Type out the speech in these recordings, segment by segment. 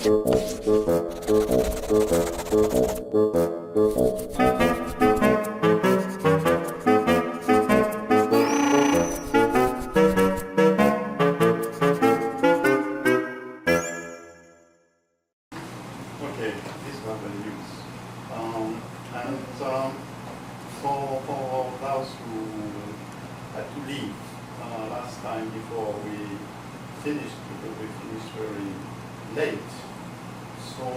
Okay, these were the news. For those who had to leave last time before we finished, because we finished very late, so I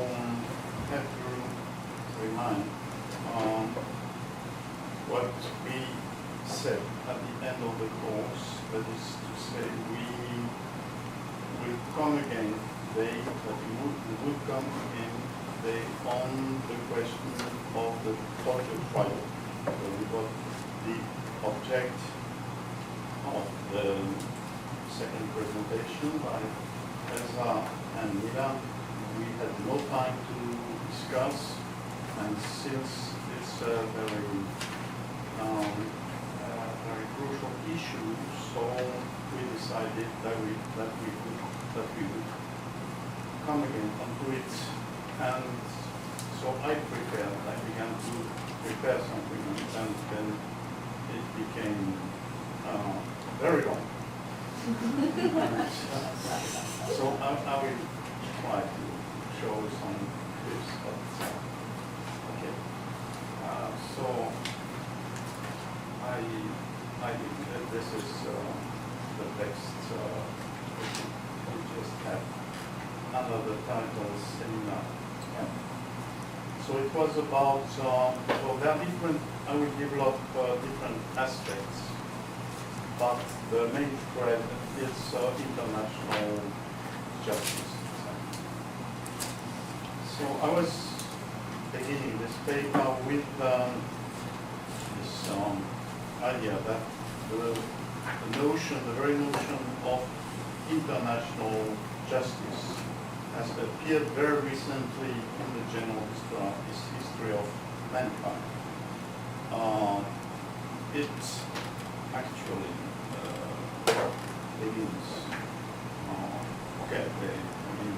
have to remind what we said at the end of the course, that is to say we will come again today, but we would come again today on the question of the torture trial. So we got the object of the second presentation by Elsa and Mila. We had no time to discuss, and since it's a very crucial issue, so we decided that we would come again onto it. And so I began to prepare something, and then it became very long. So I will try to show some clips. Okay. So this is the text. We just have under the title seminar. Yeah. So it was about, so there are different, I will develop different aspects, but the main thread is international justice. So I was beginning this paper with this idea that the very notion of international justice has appeared very recently in the general history of mankind. It actually begins,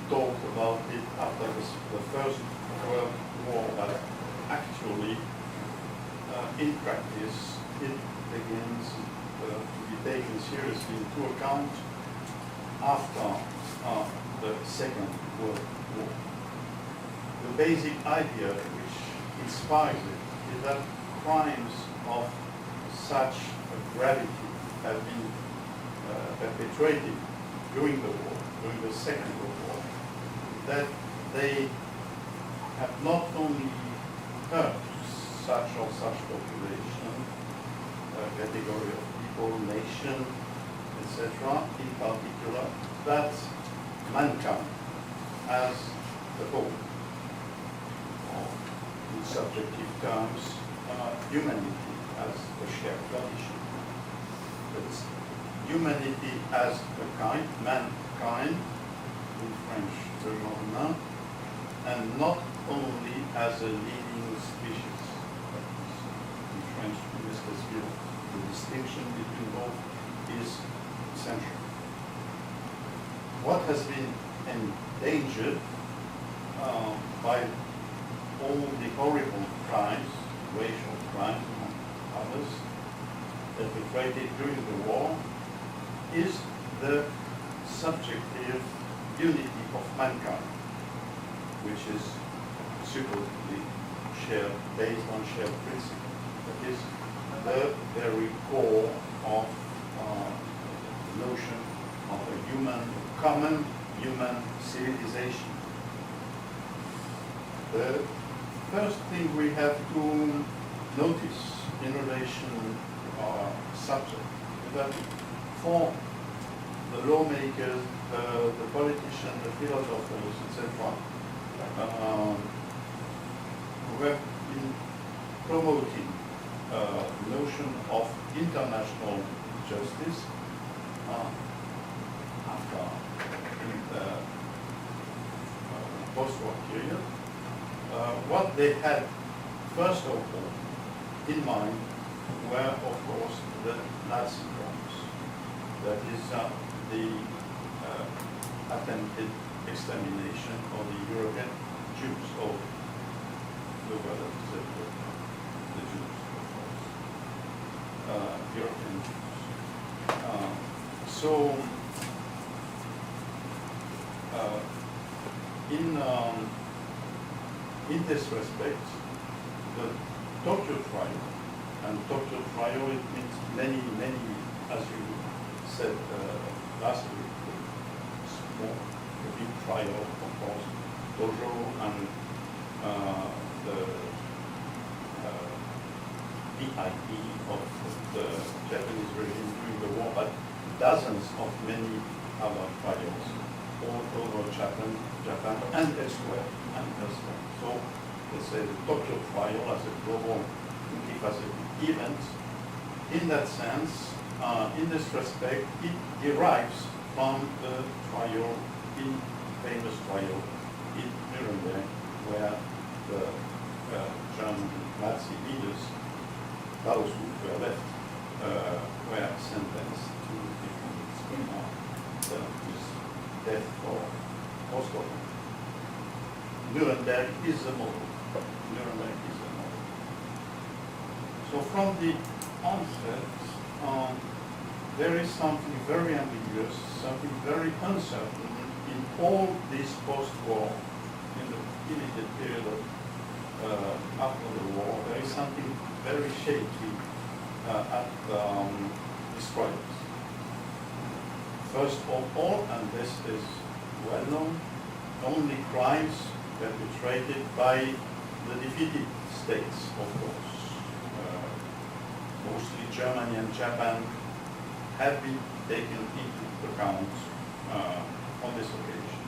talked about it after the First World War, but actually, in practice, it begins to be taken seriously into account after the Second World War. The basic idea which inspires it is that crimes of such gravity have been perpetrated during the war, during the Second World War, that they have not only hurt such or such population, category of people, nation, etc., in particular, but mankind as a whole, or in subjective terms, humanity as a shared condition. That's humanity as a kind, mankind, in French, le genre humain, and not only as a living species. In French, the distinction between both is essential. What has been endangered by all the horrible crimes, racial crimes among others, perpetrated during the war, is the subjective unity of mankind, which is supposedly shared, based on shared principles. That is the very core of the notion of a common human civilization. The first thing we have to notice in relation to our subject is that for the lawmakers, the politicians, the philosophers, etc., who have been promoting the notion of international justice after the post-war period, what they had first of all in mind were, of course, the Nazi crimes. That is the attempted extermination of the European Jews, or the word of the Jews, of course, European Jews. In this respect, the Tokyo trial, and Tokyo trial, it means many, as you said last week, a big trial, of course, Dojo and the PIE of the Japanese regime during the war, but dozens of many other trials all over Japan and elsewhere. So let's say the Tokyo trial as a global multifaceted event. In that sense, in this respect, it derives from the trial, famous trial in Nuremberg, where the German Nazi leaders, those who were left, were sentenced to different criminal with death or post-mortem. Nuremberg is the model. So from the onset, there is something very ambiguous, something very uncertain in all this post-war, in the immediate period of after the war. There is something very shaky at this project. First of all, and this is well known, only crimes perpetrated by the defeated states, of course. Mostly Germany and Japan have been taken into account on this occasion.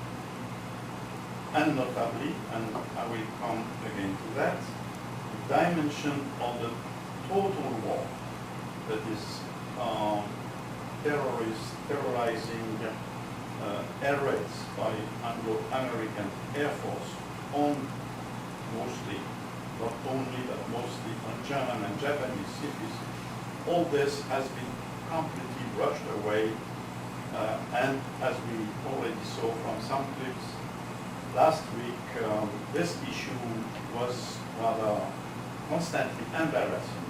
And notably, and I will come again to that, the dimension of the total war, that is terrorizing air raids by Anglo-American Air Force on mostly, not only, but mostly on German and Japanese cities. All this has been completely brushed away, and as we already saw from some clips last week, this issue was rather constantly embarrassing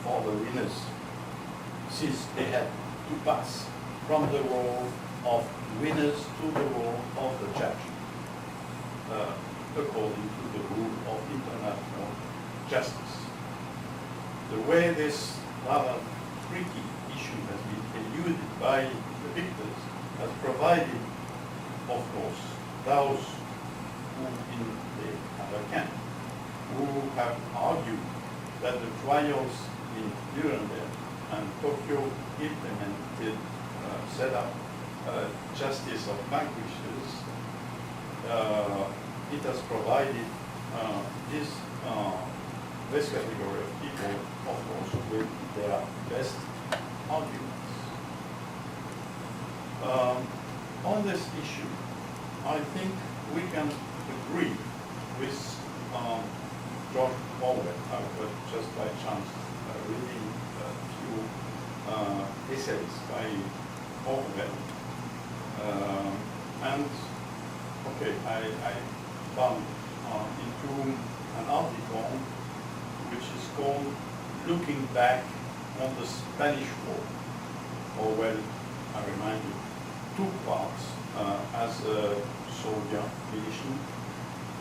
for the winners, since they had to pass from the role of winners to the role of the judge, according to the rule of international justice. The way this rather tricky issue has been eluded by the victors has provided, of course, those who in the other camp, who have argued that the trials in Nuremberg and Tokyo implemented, set up justice of vanquishers. It has provided this category of people, of course, with their best arguments. On this issue, I think we can agree with George Orwell. I was just by chance reading a few essays by Orwell. And okay, I found into an article which is called "Looking Back on the Spanish War." Orwell, I remind you, took part as a soldier militant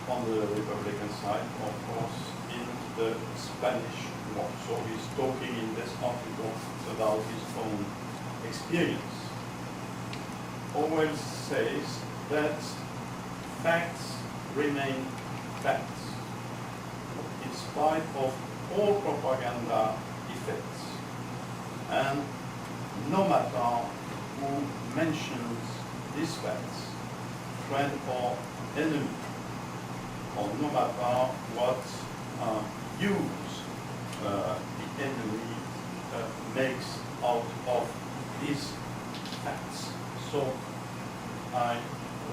on the Republican side, of course, in the Spanish War. So he's talking in this article about his own experience. Orwell says that facts remain facts, in spite of all propaganda effects. And no matter who mentions these facts, friend or enemy, or no matter what use the enemy makes out of these facts. So I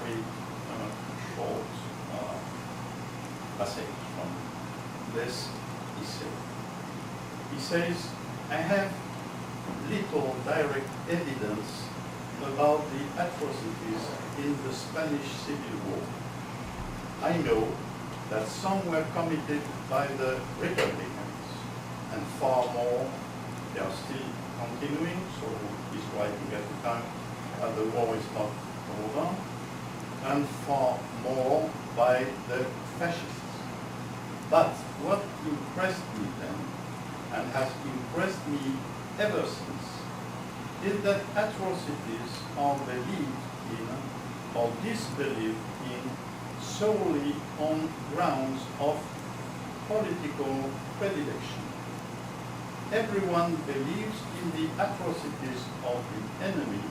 read a short passage from this essay. He says, "I have little direct evidence about the atrocities in the Spanish Civil War. I know that some were committed by the Republicans, and far more, they are still continuing, so he's writing at the time that the war is not over, and far more by the fascists. But what impressed me then, and has impressed me ever since, is that atrocities are believed in or disbelieved in solely on grounds of political predilection. Everyone believes in the atrocities of the enemy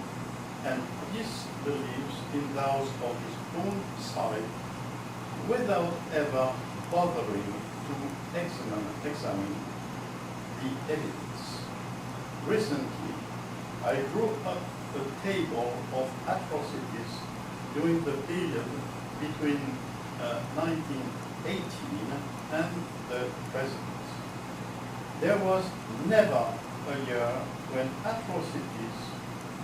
and disbelieves in those of his own side without ever bothering to examine the evidence. Recently, I drew up a table of atrocities during the period between 1918 and the present. There was never a year when atrocities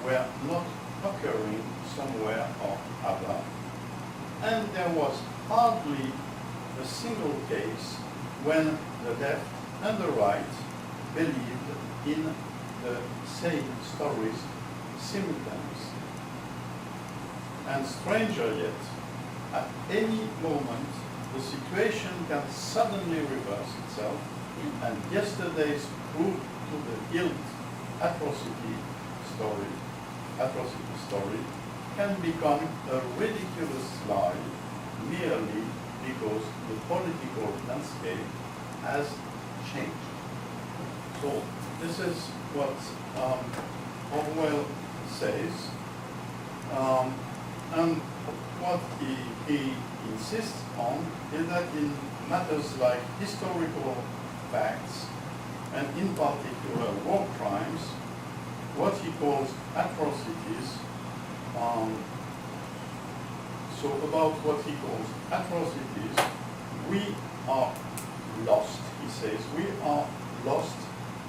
were not occurring somewhere or other, and there was hardly a single case when the left and the right believed in the same stories simultaneously. And stranger yet, at any moment, the situation can suddenly reverse itself, and yesterday's proof to the guilt atrocity story can become a ridiculous lie merely because the political landscape has changed. So this is what Orwell says, and what he insists on is that in matters like historical facts, and in particular war crimes, what he calls atrocities, so about what he calls atrocities, we are lost, he says, we are lost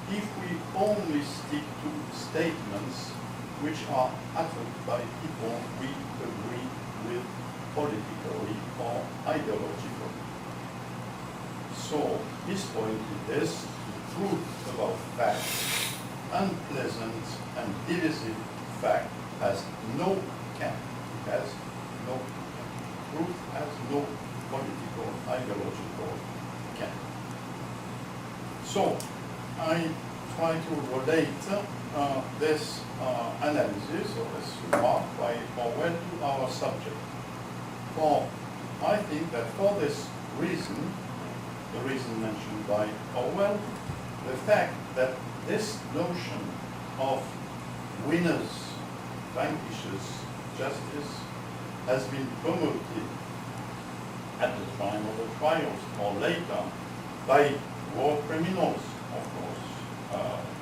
if we only stick to statements which are uttered by people we agree with politically or ideologically. So his point is this: the truth about facts, unpleasant and divisive fact, has no camp. It has no camp. Truth has no political, ideological camp. So I try to relate this analysis or this remark by Orwell to our subject. For I think that for this reason, the reason mentioned by Orwell, the fact that this notion of winners vanquishes justice has been promoted at the time of the trials or later by war criminals, of course,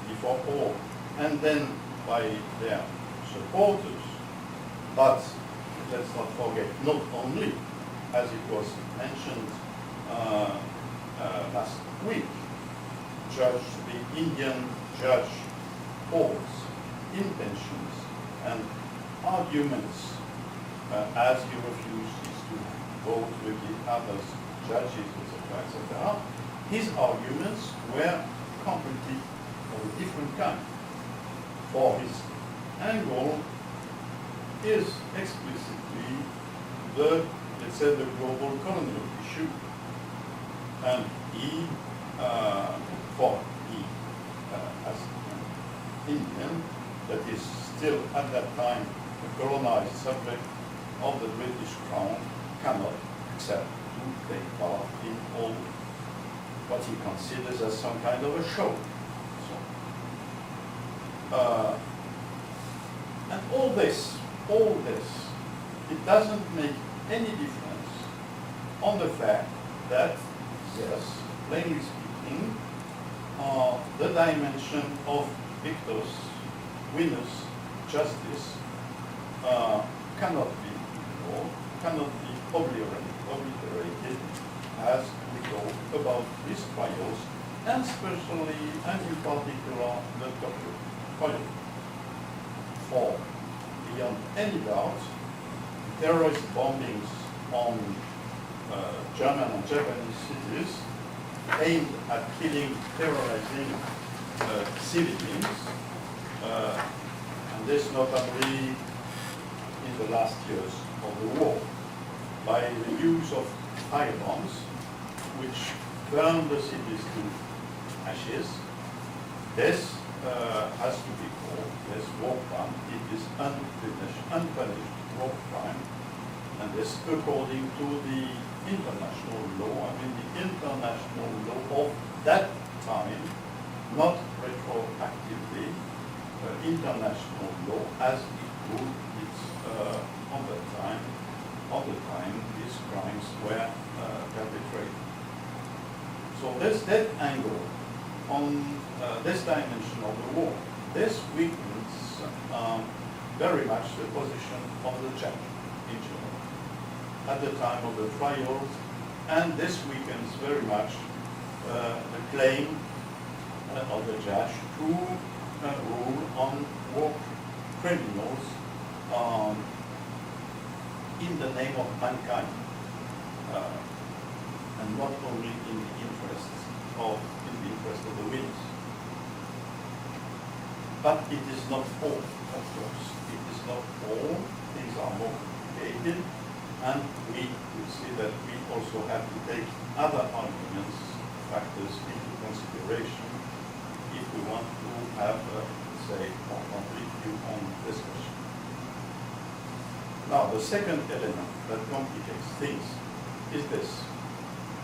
before all, and then by their supporters. But let's not forget, not only, as it was mentioned last week, the Indian judge Paul's intentions and arguments as he refuses to vote with the other judges, etc., his arguments were completely of a different kind. For his angle is explicitly the, let's say, the global colonial issue. And he, as an Indian, that is still at that time a colonized subject of the British Crown, cannot accept to take part in all what he considers as some kind of a show. So, and all this, it doesn't make any difference on the fact that, yes, plainly speaking, the dimension of victors, winners, justice cannot be ignored, cannot be obliterated as we talk about these trials, and especially and in particular the torture trial. For beyond any doubt, terrorist bombings on German and Japanese cities aimed at killing, terrorizing civilians, and this notably in the last years of the war, by the use of firebombs, which burned the cities to ashes. This has to be called this war crime. It is unpunished war crime, and this according to the international law. I mean the international law of that time, not retroactively, international law as it would on the time these crimes were perpetrated. So that angle on this dimension of the war, this weakens very much the position of the judge in general at the time of the trials, and this weakens very much the claim of the judge to rule on war criminals in the name of mankind, and not only in the interest of the winners. But it is not all, of course. It is not all. Things are more complicated, and we will see that we also have to take other arguments, factors into consideration if we want to have say, more complete view on this question. Now, the second element that complicates things is this.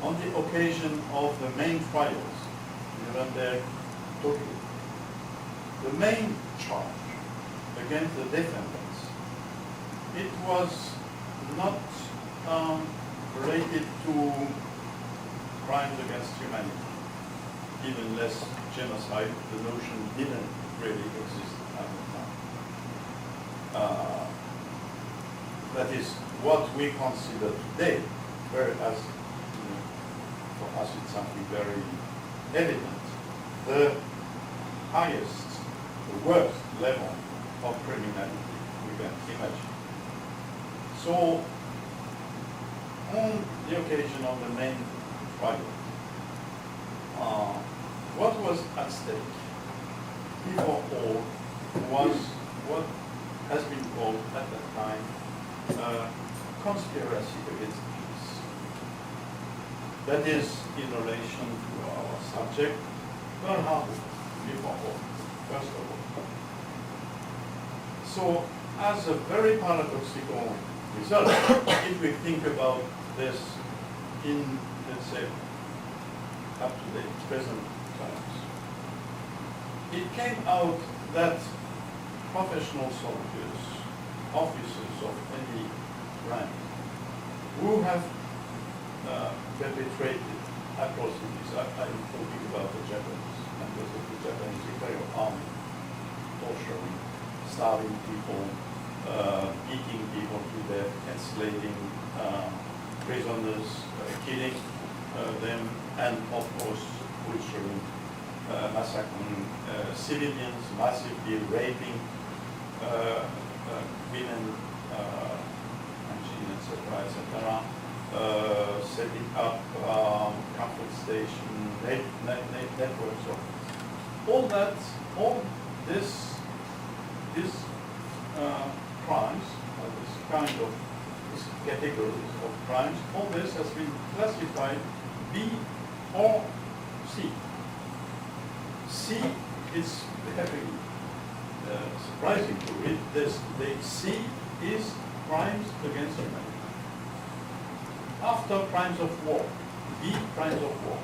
On the occasion of the main trials, Nuremberg, Tokyo, the main charge against the defendants, it was not related to crimes against humanity, even less genocide. The notion didn't really exist at the time. That is what we consider today, whereas for us it's something very evident. The highest, the worst level of criminality we can imagine. So, on the occasion of the main trial, what was at stake before all was what has been called at that time conspiracy against peace. That is in relation to our subject, Pearl Harbor, before all, first of all. So, as a very paradoxical result, if we think about this in, let's say, up to the present times, it came out that professional soldiers, officers of any rank, who have perpetrated atrocities. I'm talking about the Japanese, members of the Japanese Imperial Army, torturing, starving people, beating people to death, enslaving prisoners, killing them, and of course butchering, massacring civilians, massively raping women, etc., setting up comfort station, networks of all that, all these crimes, or this kind of this categories of crimes, all this has been classified B or C. C is very surprising to read. The C is crimes against humanity. After crimes of war, B, crimes of war.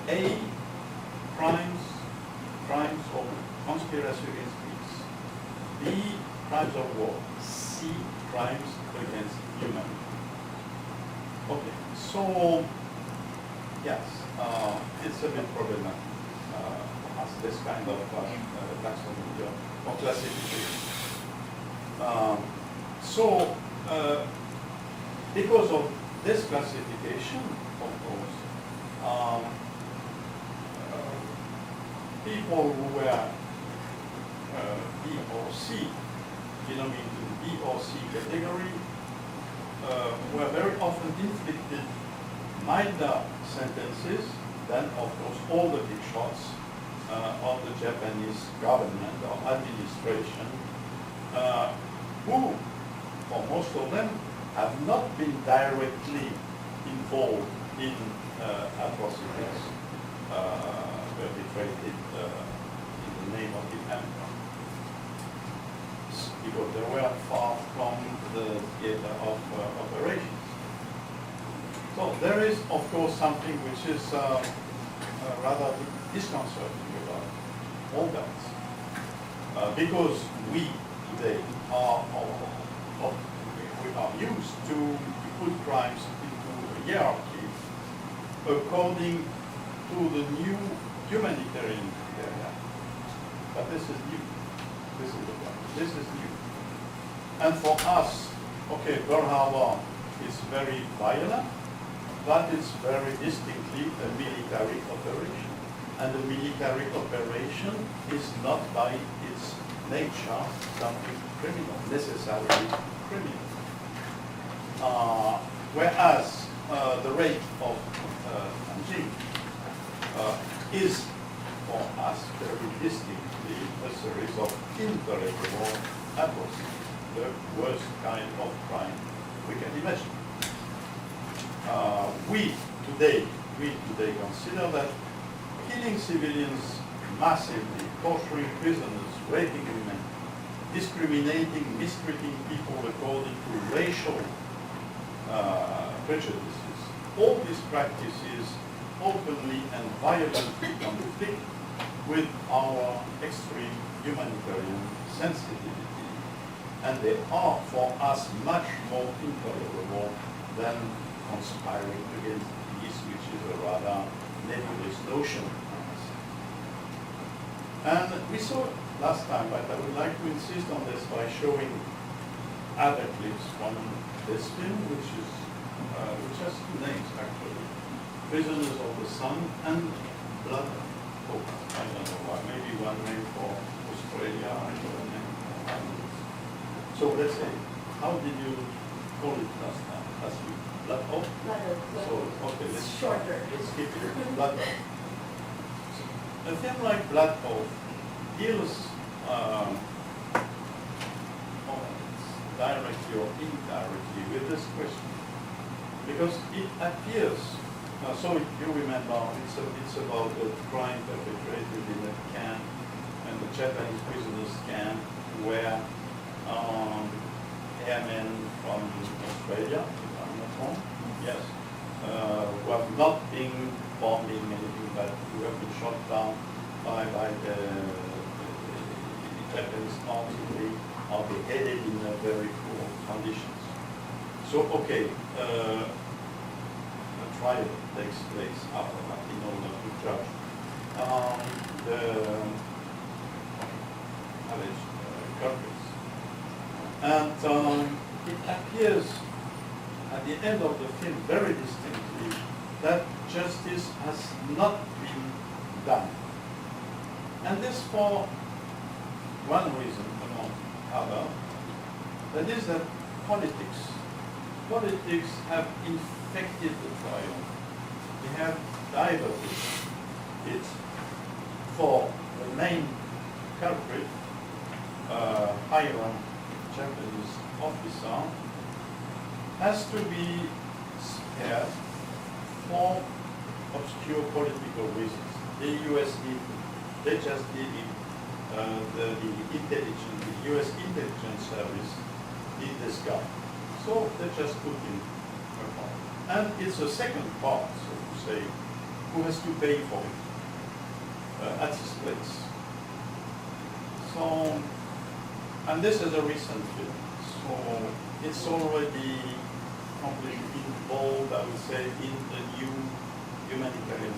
A, crimes of conspiracy against peace. B, crimes of war. C, crimes against humanity. Okay, so, yes, it's a bit problematic as this kind of taxonomy or classification. Because of this classification, of course, people who were B or C belonging to the B or C category were very often inflicted milder sentences than, of course, all the big shots of the Japanese government or administration, who, for most of them, have not been directly involved in atrocities perpetrated in the name of the empire, because they were far from the theater of operations. So there is, of course, something which is rather disconcerting about all that, because we today we are used to put crimes into a hierarchy according to the new humanitarian criteria. But this is new. This is the point. This is new. And for us, okay, Pearl Harbor is very violent, but it's very distinctly a military operation. And the military operation is not by its nature something criminal, necessarily criminal. Whereas the rape of Nanjing is for us very distinctly a series of intolerable atrocities, the worst kind of crime we can imagine. We today consider that killing civilians massively, torturing prisoners, raping women, discriminating, mistreating people according to racial prejudices, all these practices openly and violently conflict with our extreme humanitarian sensitivity, and they are for us much more intolerable than conspiring against peace, which is a rather nebulous notion. And we saw it last time, but I would like to insist on this by showing other clips from this film, which has two names actually: Prisoners of the Sun and Blood Hope. I don't know why. Maybe one name for Australia and one name for Ireland. So let's say, how did you call it last time? Last week? Blood Hope? Blood Hope. So, okay, let's shorter. Let's keep it Blood Hope. A film like Blood Hope deals directly or indirectly with this question, because it appears. So you remember, it's about a crime perpetrated in a camp, and the Japanese prisoners camp, where airmen from Australia, if I'm not wrong, yes, who have not been bombing anything, but who have been shot down by the Japanese artillery, are beheaded in very poor conditions. So, okay, a trial takes place after that in order to judge the alleged culprits. And it appears at the end of the film very distinctly that justice has not been done. And this for one reason among others, that is that politics have infected the trial. They have diverted it for the main culprit, high-rank Japanese officer, has to be spared for obscure political reasons. The US they just did it. The US intelligence service did this guy. So they just put him on. And it's a second part, so to say, who has to pay for it at his place. So, and this is a recent film. So it's already completely involved, I would say, in the new humanitarian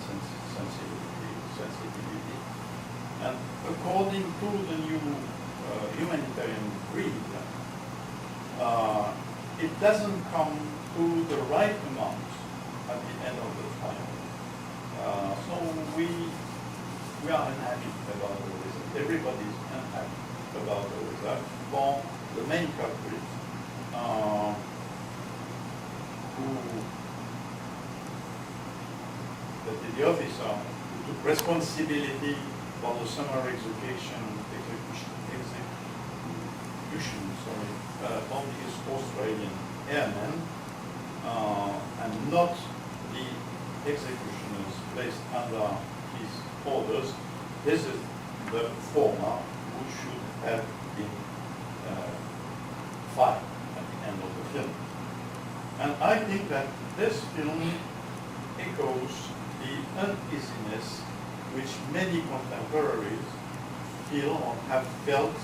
sensitivity. And according to the new humanitarian creed, it doesn't come to the right amount at the end of the trial. So we are unhappy about all this. Everybody is unhappy. about all of that. For the main culprit, the officer who took responsibility for the summary execution of these Australian airmen, and not the executioners placed under his orders. This is the former who should have been fired at the end of the film. And I think that this film echoes the uneasiness which many contemporaries feel or have felt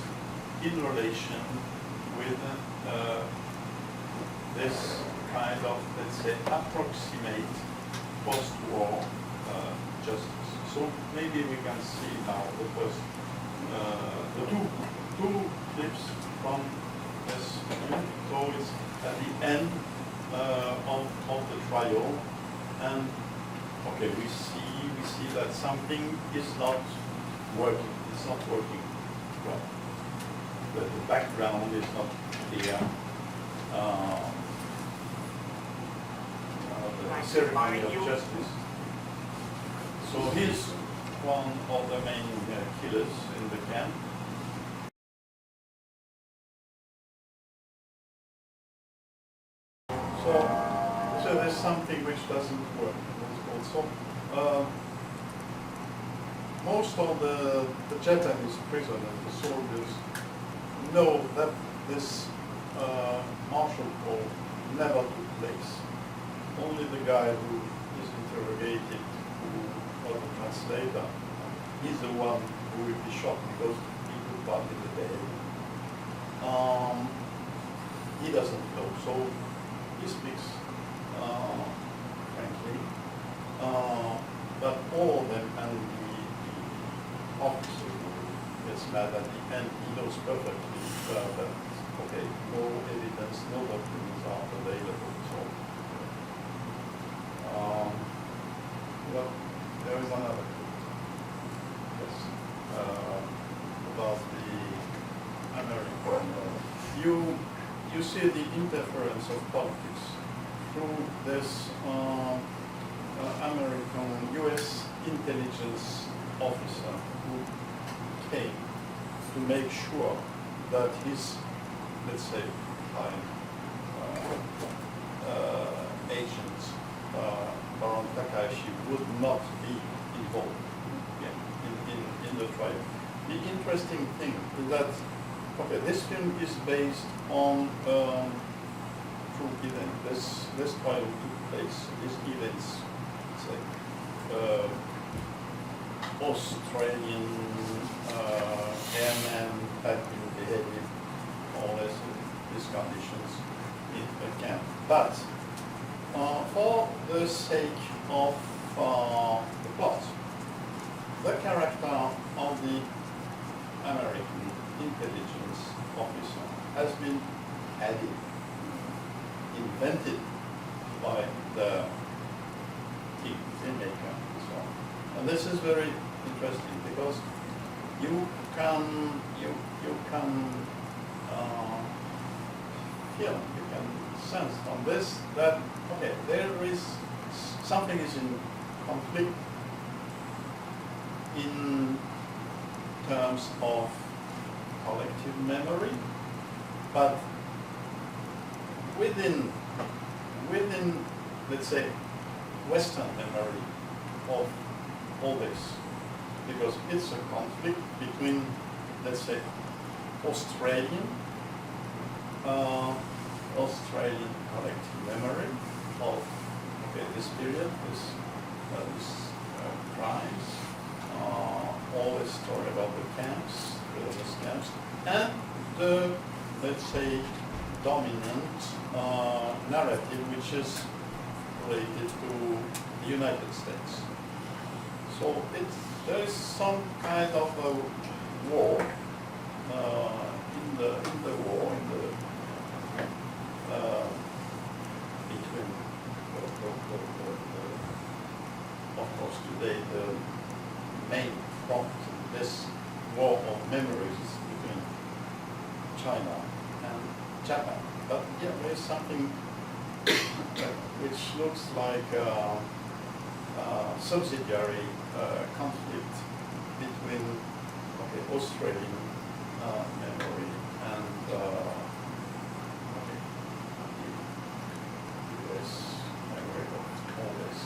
in relation with this kind of, let's say, approximate post-war justice. So maybe we can see now the first, the two clips from this film. So it's at the end of the trial, and okay, we see that something is not working. It's not working well. The background is not clear. The ceremony of justice. So he's one of the main killers in the camp. So there's something which doesn't work also. Most of the Japanese prisoners, the soldiers, know that this martial law never took place. Only the guy who is interrogated, who was the translator, he's the one who will be shot because he took part in the day. He doesn't know, so he speaks frankly. But all of them, and the officer who gets mad at the end, he knows perfectly that, okay, no evidence, no documents are available. So, well, there is another quote. Yes, about the American. You see the interference of politics through this American U.S. intelligence officer who came to make sure that his, let's say, agents, Baron Takahashi, would not be involved in the trial. The interesting thing is that, okay, this film is based on true events. This trial took place, these events, say, Australian airmen had been beheaded more or less in these conditions in a camp. But for the sake of the plot, the character of the American intelligence officer has been added, invented by the filmmaker and so on. And this is very interesting because you can feel, you can sense from this that, okay, there is something is in conflict in terms of collective memory, but within let's say Western memory of all this, because it's a conflict between, let's say, Australian collective memory of, okay, this period, this crimes, all the story about the camps, religious camps, and the, let's say, dominant narrative which is related to the United States. So there is some kind of a war between of course today the main front in this war of memories is between China and Japan. But yeah, there is something which looks like a subsidiary conflict between Australian memory and US memory of all this.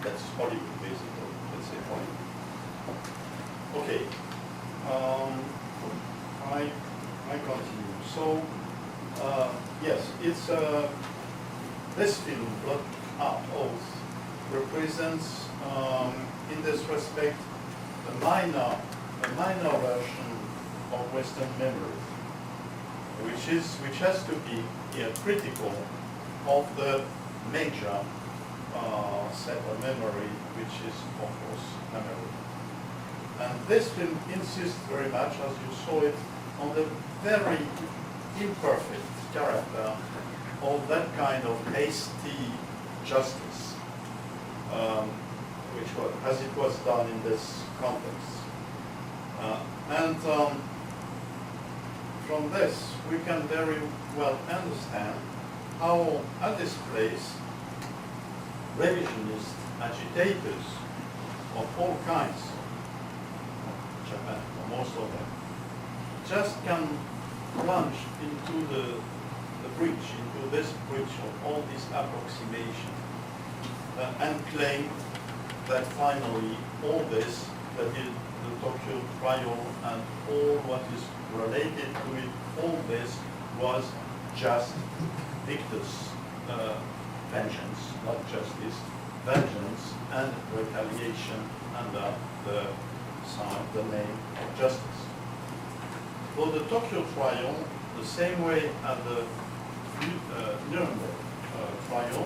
That's Hollywood, basically. Let's say Hollywood. Okay. I continue. So, yes, it's this film, Blood Art Oath, represents, in this respect, a minor version of Western memory, which has to be critical of the major set of memory, which is, of course, memory. And this film insists very much, as you saw it, on the very imperfect character of that kind of hasty justice, which was, as it was done in this context. From this, we can very well understand how, at this place, revisionist agitators of all kinds, Japan, or most of them, just can plunge into the breach, into this breach of all this approximation, and claim that finally all this, that is the Tokyo trial and all what is related to it, all this was just Victor's vengeance, not justice, vengeance and retaliation under the name of justice. For the Tokyo trial, the same way as the Nuremberg trial,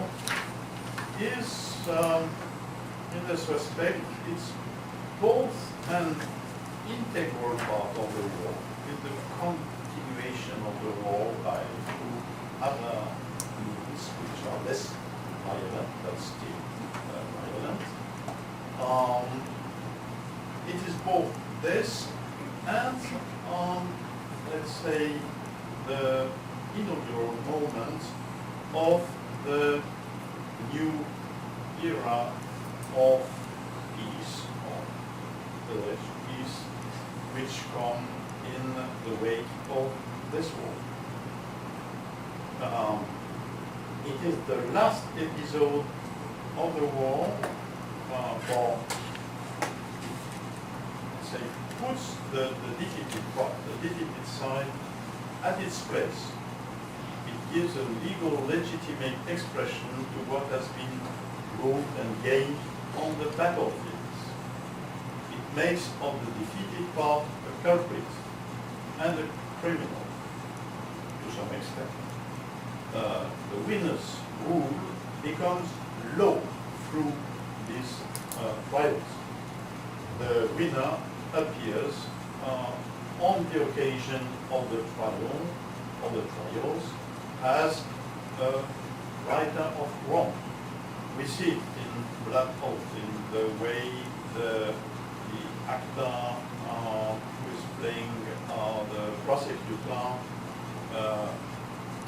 is, in this respect, it's both an integral part of the war, with the continuation of the war by other means which are less violent, but still violent. It is both this and, let's say, the inaugural moment of the new era of peace, or village peace, which come in the wake of this war. It is the last episode of the war for, say, puts the defeated side at its place. It gives a legal legitimate expression to what has been wrought and gained on the battlefields. It makes of the defeated part a culprit and a criminal to some extent. The winner's rule becomes law through these trials. The winner appears on the occasion of the trials as a righter of wrong. We see it in Blood Oath, in the way the actor who is playing the prosecutor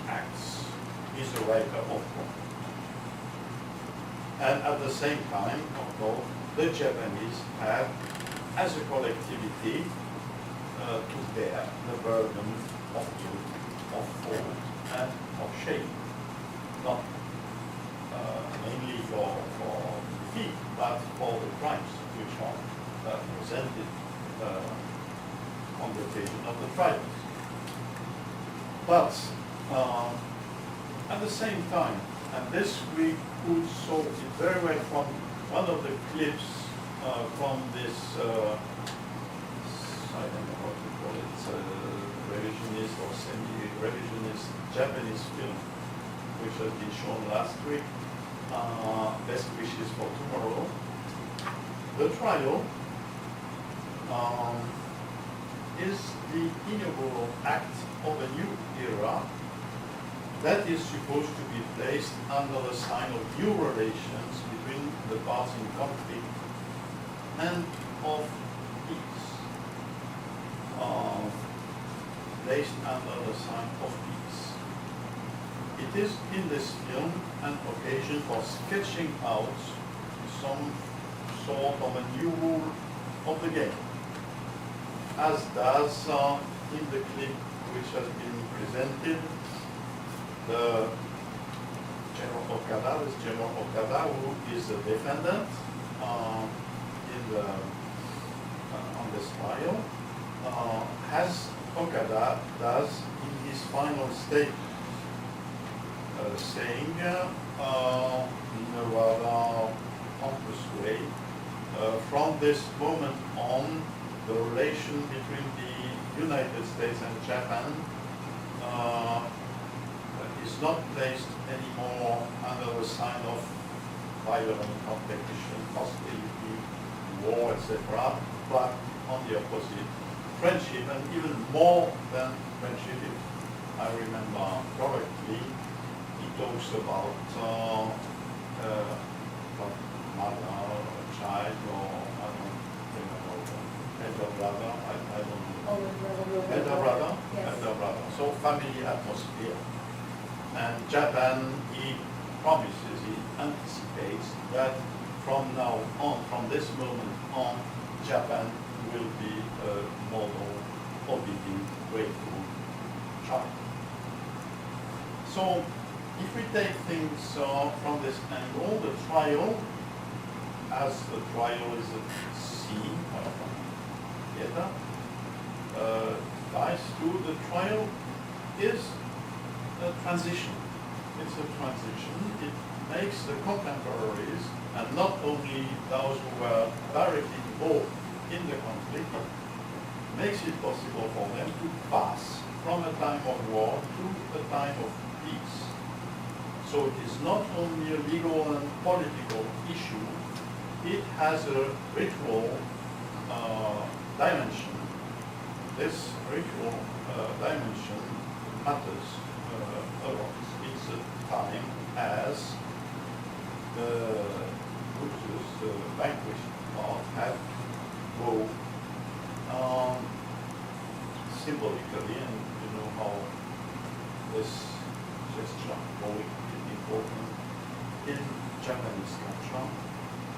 acts. He's a righter of wrong. And at the same time, of course, the Japanese have, as a collectivity, to bear the burden of guilt, of fault, and of shame. Not mainly for defeat, but for the crimes which are presented on the occasion of the trials. But at the same time, and this we could saw it very well from one of the clips from this, I don't know what to call it, revisionist or semi-revisionist Japanese film, which has been shown last week, Best Wishes for Tomorrow. The trial is the inaugural act of a new era that is supposed to be placed under the sign of new relations between the parts in conflict and of peace. placed under the sign of peace. It is in this film an occasion for sketching out some sort of a new rule of the game, as does in the clip which has been presented, the General Okada, this General Okada, who is the defendant on this trial, as Okada does in his final statement, saying in a rather pompous way, from this moment on, the relation between the United States and Japan is not placed anymore under the sign of violent competition, hostility, war, etc., but on the opposite, friendship, and even more than friendship, if I remember correctly, he talks about mother, child, or I don't remember, elder brother, I don't know. Elder brother? Yes. Elder brother. So family atmosphere. And Japan, he promises, he anticipates that from now on, from this moment on, Japan will be a model, obedient, grateful child. So, if we take things from this angle, the trial, as the trial is a scene of theater, ties to the trial is a transition. It's a transition. It makes the contemporaries, and not only those who were directly involved in the conflict, makes it possible for them to pass from a time of war to a time of peace. So it is not only a legal and political issue, it has a ritual dimension. This ritual dimension matters a lot. It's a time as the vanquished part have go symbolically, and you know how this gesture going is important in Japanese culture.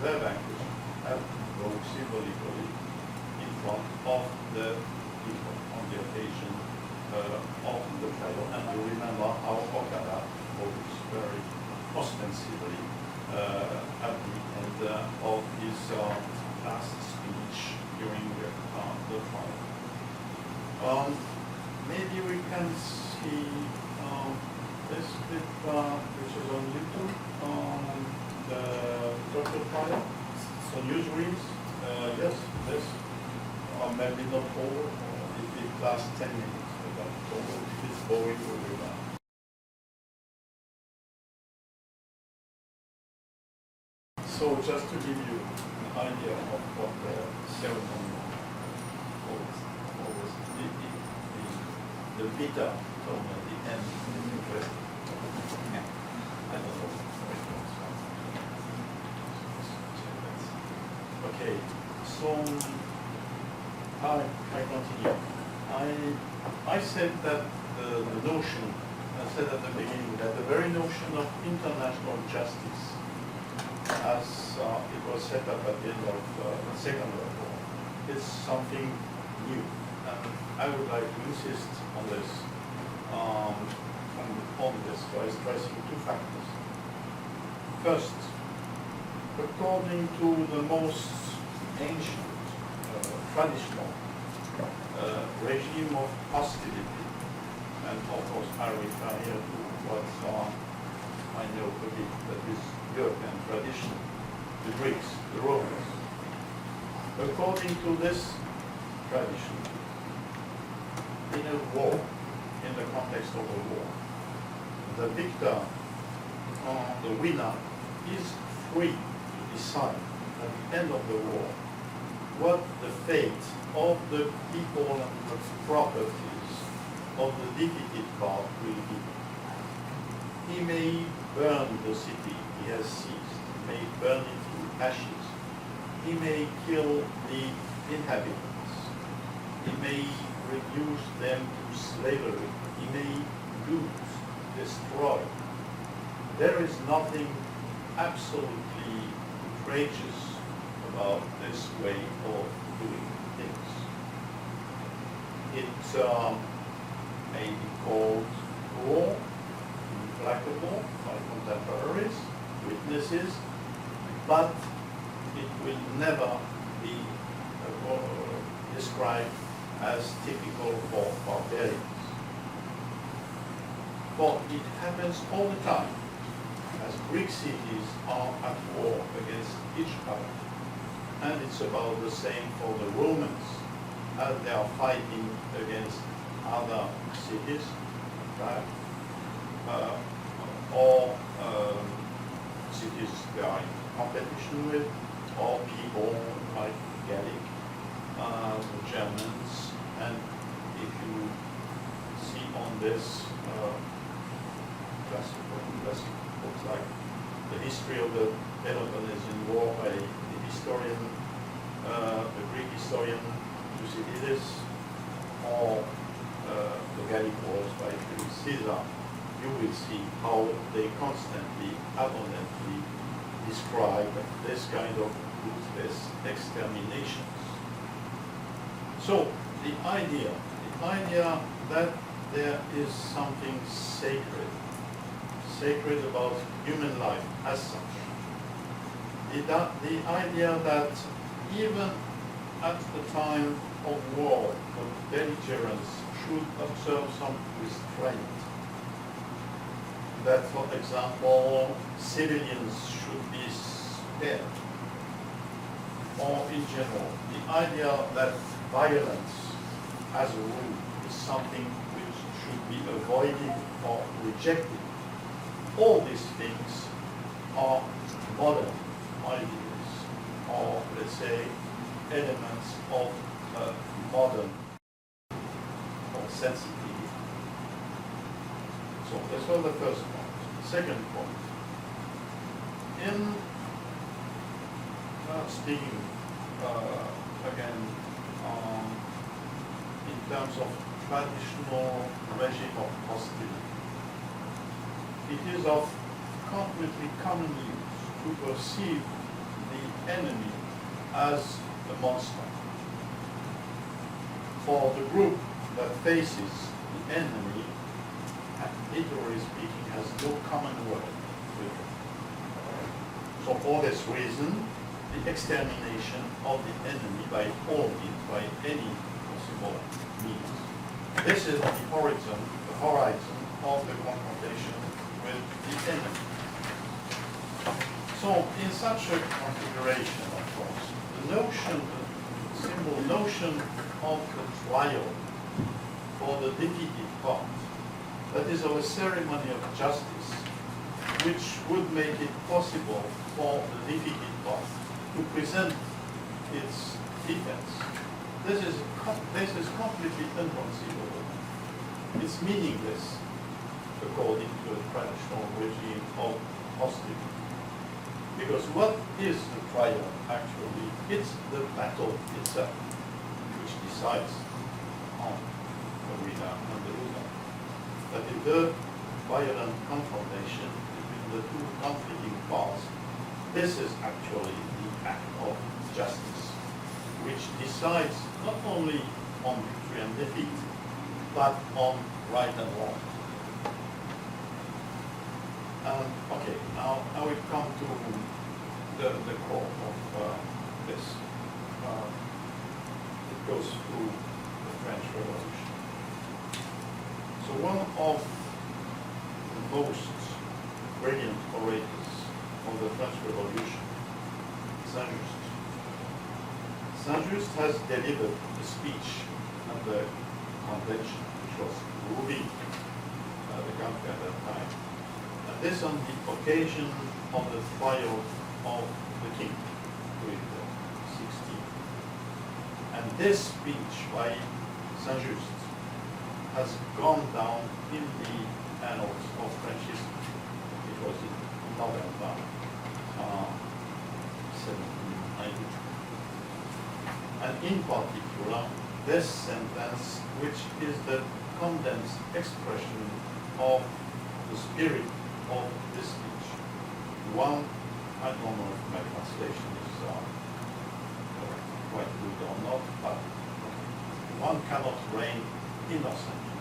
The vanquished have go symbolically in front of the people on the occasion of the trial. And you remember how Okada votes very ostensibly at the end of his last speech during the trial. Maybe we can see this clip which is on YouTube, the doctor trial, so newsreels, yes, this, or maybe not all, or if it lasts 10 minutes, but if it's boring, we'll do that. So just to give you an idea of what the ceremony was, the vita told at the end is interesting. I don't know. Okay, so I continue. I said that the notion, I said at the beginning, that the very notion of international justice, as it was set up at the end of the Second World War, is something new. And I would like to insist on this, by stressing two factors. First, according to the most ancient, traditional regime of hostility, and of course I refer here to what I know a bit, that is European tradition, the Greeks, the Romans. According to this tradition, in a war, in the context of a war, the victor, the winner, is free to decide at the end of the war what the fate of the people and the properties of the defeated part will be. He may burn the city he has seized, he may burn it to ashes, he may kill the inhabitants, he may reduce them to slavery. He may loot, destroy. There is nothing absolutely outrageous about this way of doing things. It may be called cruel, implacable by contemporaries, witnesses, but it will never be described as typical for barbarians. But it happens all the time, as Greek cities are at war against each other. And it's about the same for the Romans, as they are fighting against other cities, right? Or cities they are in competition with, or people like Gallic, the Germans, and if you see on this classic books like The History of the Peloponnesian War by the historian, the Greek historian Thucydides, or the Gallic Wars by Julius Caesar, you will see how they constantly, abundantly describe this kind of ruthless exterminations. So the idea that there is something sacred about human life as such, the idea that even at the time of war, the belligerents should observe some restraint, that, for example, civilians should be spared, or in general, the idea that violence as a rule is something which should be avoided or rejected. All these things are modern ideas, or let's say elements of modern or sensitivity. So this was the first point. Second point, in speaking again in terms of traditional regime of hostility, it is of completely common use to perceive the enemy as a monster. For the group that faces the enemy, literally speaking, has no common word with it. So for this reason, the extermination of the enemy by all means, by any possible means. This is the horizon of the confrontation with the enemy. So in such a configuration, of course, the simple notion of the trial for the defeated part, that is of a ceremony of justice, which would make it possible for the defeated part to present its defense. This is completely inconceivable. It's meaningless according to a traditional regime of hostility. Because what is the trial actually? It's the battle itself which decides on the winner and the loser. But in the violent confrontation between the two conflicting parts, this is actually the act of justice, which decides not only on victory and defeat, but on right and wrong. Okay, now I will come to the core of this. It goes through the French Revolution. So one of the most brilliant orators of the French Revolution, Saint-Just. Saint-Just has delivered a speech at the convention, which was moving the country at that time. And this on the occasion of the trial of the king, Louis XVI. And this speech by Saint-Just has gone down in the annals of French history. It was in November 1790. And in particular, this sentence, which is the condensed expression of the spirit of this speech. One, I don't know if my translation is quite good or not, but one cannot reign innocently.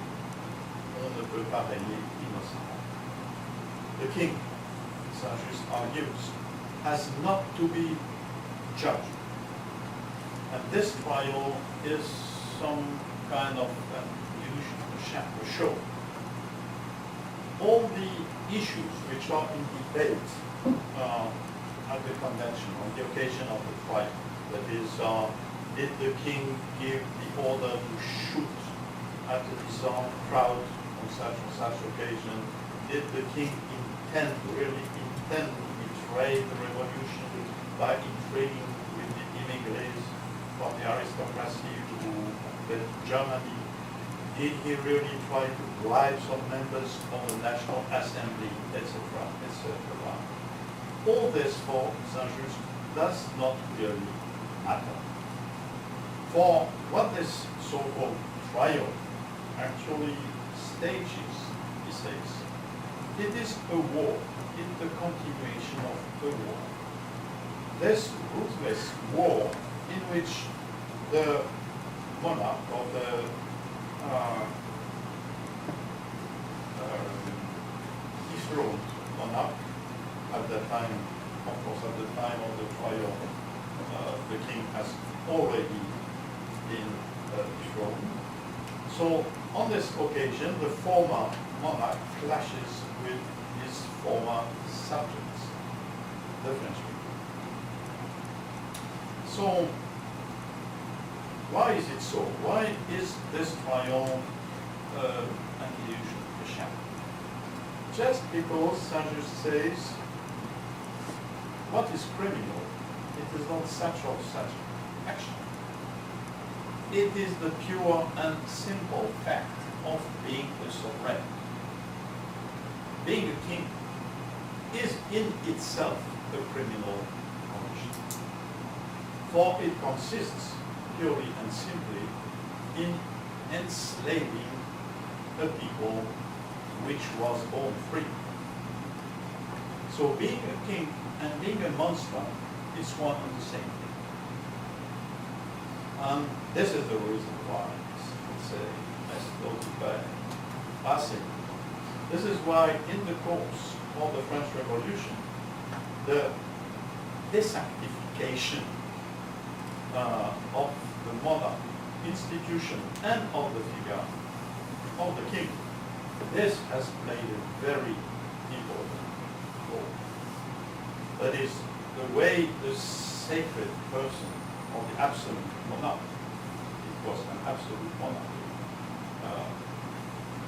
On ne peut pas régner innocemment. The king, Saint-Just argues, has not to be judged. And this trial is some kind of an illusion, a show. All the issues which are in debate at the convention on the occasion of the trial, that is, did the king give the order to shoot at the disarmed crowd on such occasion? Did the king really intend to betray the revolution by intriguing with the immigrants from the aristocracy who left Germany? Did he really try to bribe some members of the National Assembly, etc., etc.? All this for Saint-Just does not really matter. For what this so-called trial actually stages, he says, it is a war, it's the continuation of a war. This ruthless war in which the monarch or the dethroned monarch at that time, of course at the time of the trial, the king has already been dethroned. So on this occasion, the former monarch clashes with his former subjects, the French people. So why is it so? Why is this trial an illusion, a sham? Just because Saint-Just says, what is criminal? It is not such or such action. It is the pure and simple fact of being a sovereign. Being a king is in itself a criminal commission. For it consists purely and simply in enslaving a people which was born free. So being a king and being a monster is one and the same thing. And this is the reason why it's noted by Racine. This is why in the course of the French Revolution, the desanctification of the monarch institution and of the figure of the king, this has played a very important role. That is, the way the sacred person of the absolute monarch, it was an absolute monarch,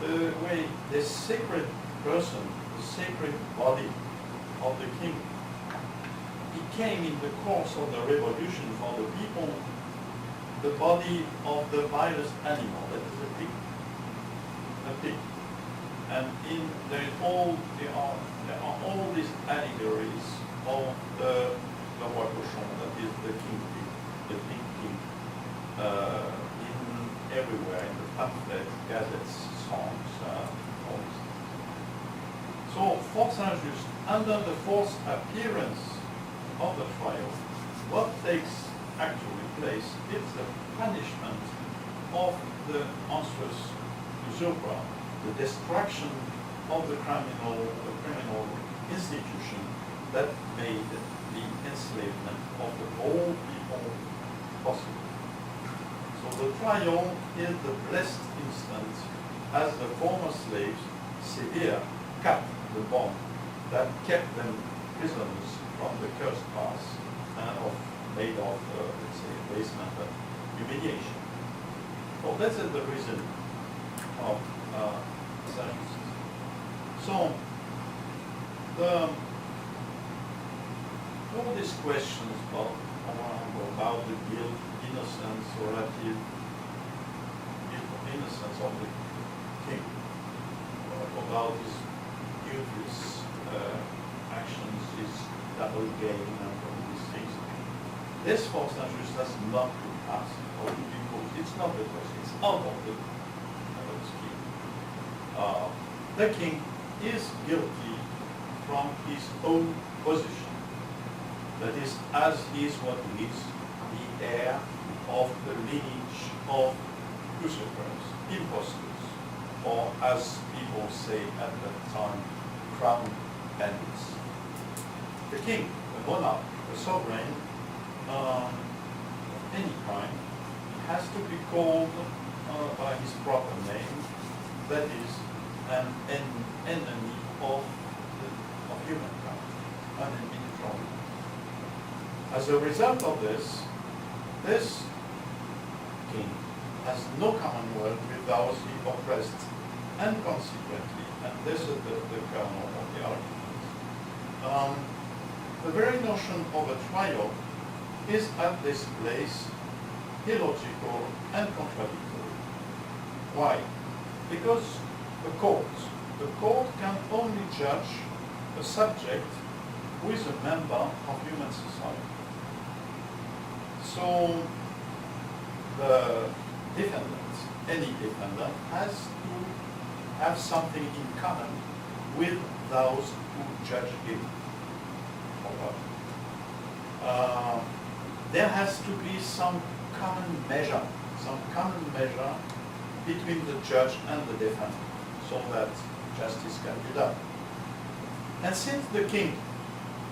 the way the sacred person, the sacred body of the king, became in the course of the revolution for the people the body of the vilest animal, that is the pig. The pig. And there are all these allegories of the roi cochon, that is the king pig, the pig king, in everywhere, in the pamphlets, gazettes, songs, all this. So for Saint-Just, under the forced appearance of the trial, what takes actually place is the punishment of the monstrous usurper, the destruction of the criminal institution that made the enslavement of the whole people possible. So the trial is the blessed instant as the former slaves severe cut the bond that kept them prisoners from the cursed past made of, let's say, abasement and humiliation. Well, that's the reason of Saint-Just. So, all these questions about the guilt, innocence, relative innocence of the king, about his guiltless actions, his double gain, and all these things, this force injustice does not to pass, or to be proved. It's not the question, it's out of the scheme. The king is guilty from his own position. That is, as he is what he is, the heir of the lineage of usurpers, impostors, or as people say at that time, crown bandits. The king, the monarch, the sovereign, any kind, has to be called by his proper name, that is, an enemy of humankind, an enemy from humankind. As a result of this, this king has no commonwealth with those he oppressed, and consequently, and this is the kernel of the argument, the very notion of a trial is at this place illogical and contradictory. Why? Because the court can only judge a subject who is a member of human society. So the defendant, any defendant, has to have something in common with those who judge him. There has to be some common measure between the judge and the defendant, so that justice can be done. And since the king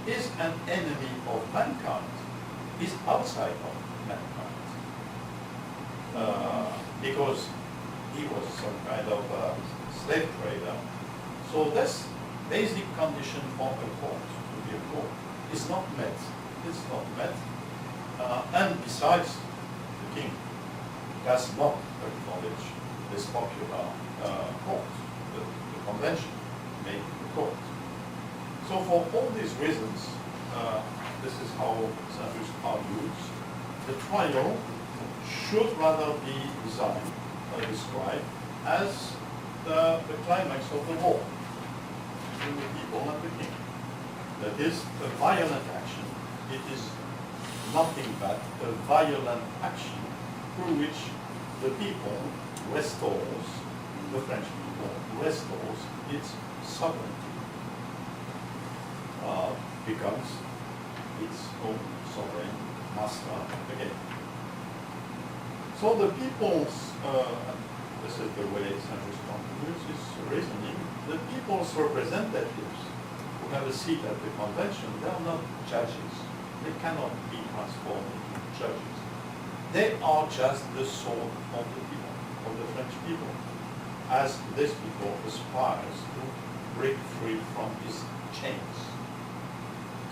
is an enemy of mankind, is outside of mankind, because he was some kind of slave trader. So this basic condition for a court, to be a court, is not met. It's not met. And besides, the king does not acknowledge this popular court, the convention made the court. So for all these reasons, this is how Saint-Just argues, the trial should rather be designed or described as the climax of the war between the people and the king. That is a violent action. It is nothing but a violent action through which the people restores, the French people restores its sovereignty, becomes its own sovereign master again. So the people's, this is the way Saint-Just continues his reasoning, the people's representatives who have a seat at the convention, they are not judges. They cannot be transformed into judges. They are just the soul of the people, of the French people, as this people aspires to break free from his chains.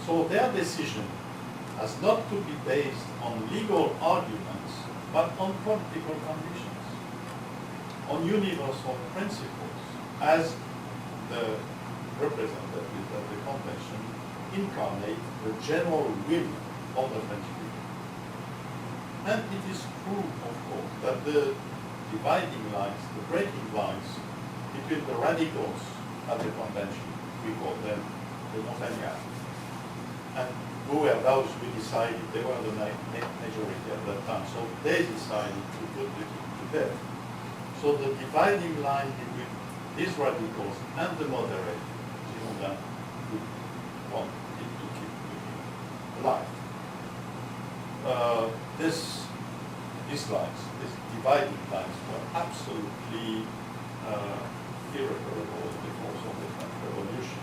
So their decision has not to be based on legal arguments, but on political conditions, on universal principles, as the representatives of the convention incarnate the general will of the French people. And it is true, of course, that the dividing lines, the breaking lines between the radicals at the convention, we call them the Montagnards, and who were those who decided, they were the majority at that time, so they decided to put the king to death. So the dividing line between these radicals and the moderate Girondins who wanted to keep the king alive. These lines, these dividing lines, were absolutely irreparable in the course of the French Revolution.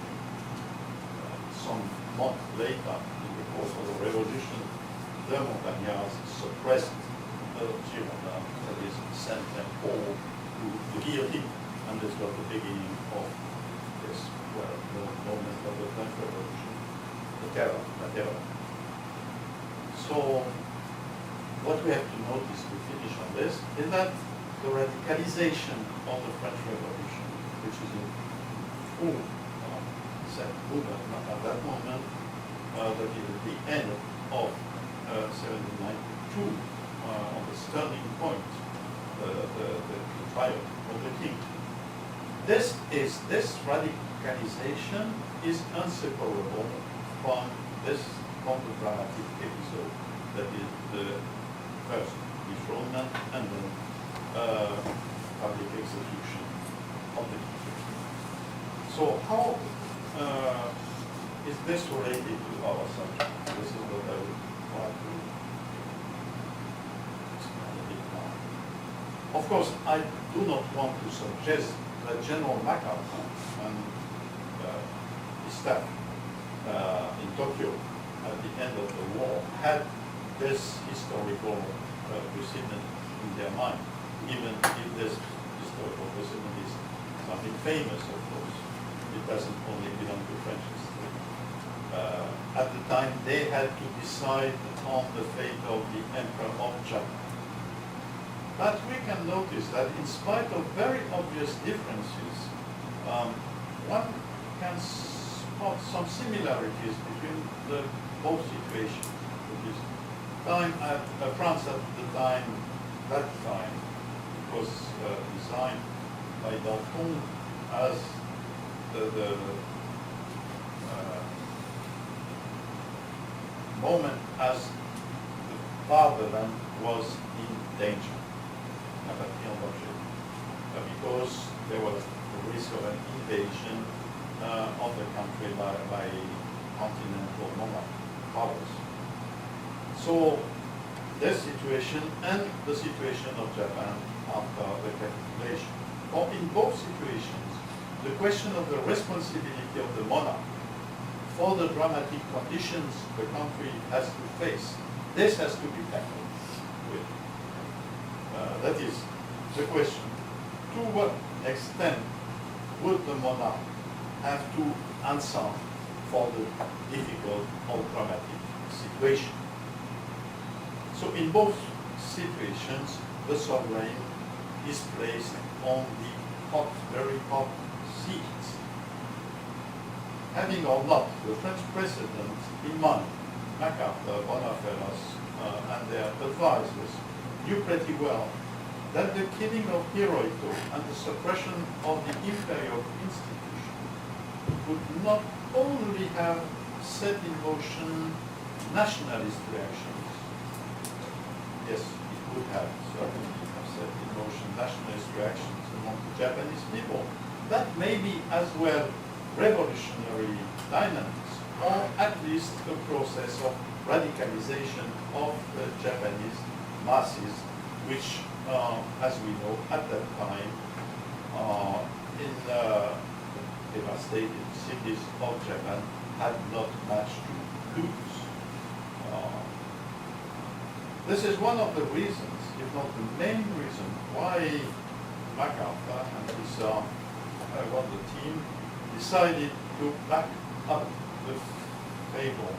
Some months later, in the course of the Revolution, the Montagnards suppressed the Girondins, that is, sent them all to the guillotine, and this was the beginning of this, well, the moment of the French Revolution, the terror. So, what we have to notice to finish on this is that the radicalization of the French Revolution, which is in full set movement at that moment, that is at the end of 1792, on this turning point, the trial of the king. This radicalization is inseparable from the dramatic episode that is the first dethronement and then public execution of the king. So how is this related to our subject? This is what I would try to explain a bit more. Of course, I do not want to suggest that General MacArthur and his staff in Tokyo at the end of the war had this historical precedent in their mind, even if this historical precedent is something famous, of course. It doesn't only belong to French history. At the time, they had to decide on the fate of the Emperor of Japan. But we can notice that in spite of very obvious differences, one can spot some similarities between the both situations. France at that time was designed by Danton as the moment as the fatherland was in danger, because there was the risk of an invasion of the country by continental monarch powers. So this situation and the situation of Japan after the capitulation, or in both situations, the question of the responsibility of the monarch for the dramatic conditions the country has to face, this has to be tackled with. That is the question. To what extent would the monarch have to answer for the difficult or dramatic situation? So in both situations, the sovereign is placed on the hot, very hot seat. Having or not the French president in mind, MacArthur, Boniface, and their advisors knew pretty well that the killing of Hirohito and the suppression of the imperial institution would not only have set in motion nationalist reactions, yes, it would have certainly have set in motion nationalist reactions among the Japanese people, but maybe as well revolutionary dynamics, or at least a process of radicalization of the Japanese masses, which, as we know, at that time, in devastated cities of Japan, had not much to lose. This is one of the reasons, if not the main reason, why MacArthur and his wonder team decided to back up the fable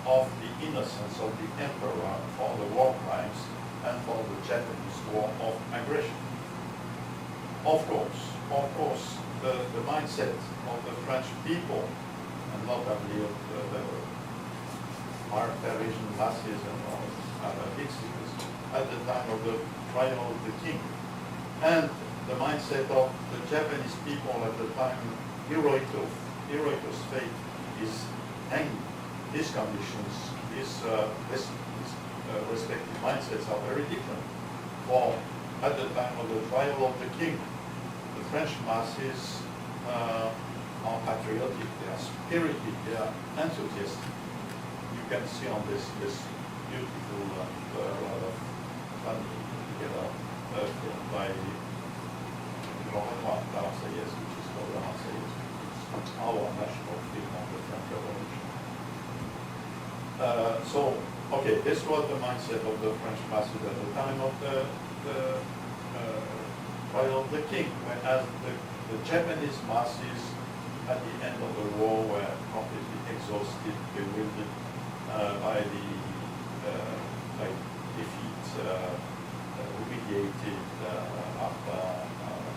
of the innocence of the emperor for the war crimes and for the Japanese war of aggression. Of course, the mindset of the French people, and notably of the Parisian masses and other big cities at the time of the trial of the king, and the mindset of the Japanese people at the time Hirohito's fate is hanging. These conditions, these respective mindsets are very different. For at the time of the trial of the king, the French masses are patriotic, they are spirited, they are enthusiastic. You can see on this beautiful rather funny film by Marseillaise, which is called the Marseillaise. It's our national film on the French Revolution. This was the mindset of the French masses at the time of the trial of the king, whereas the Japanese masses at the end of the war were completely exhausted, bewildered by defeat, humiliated after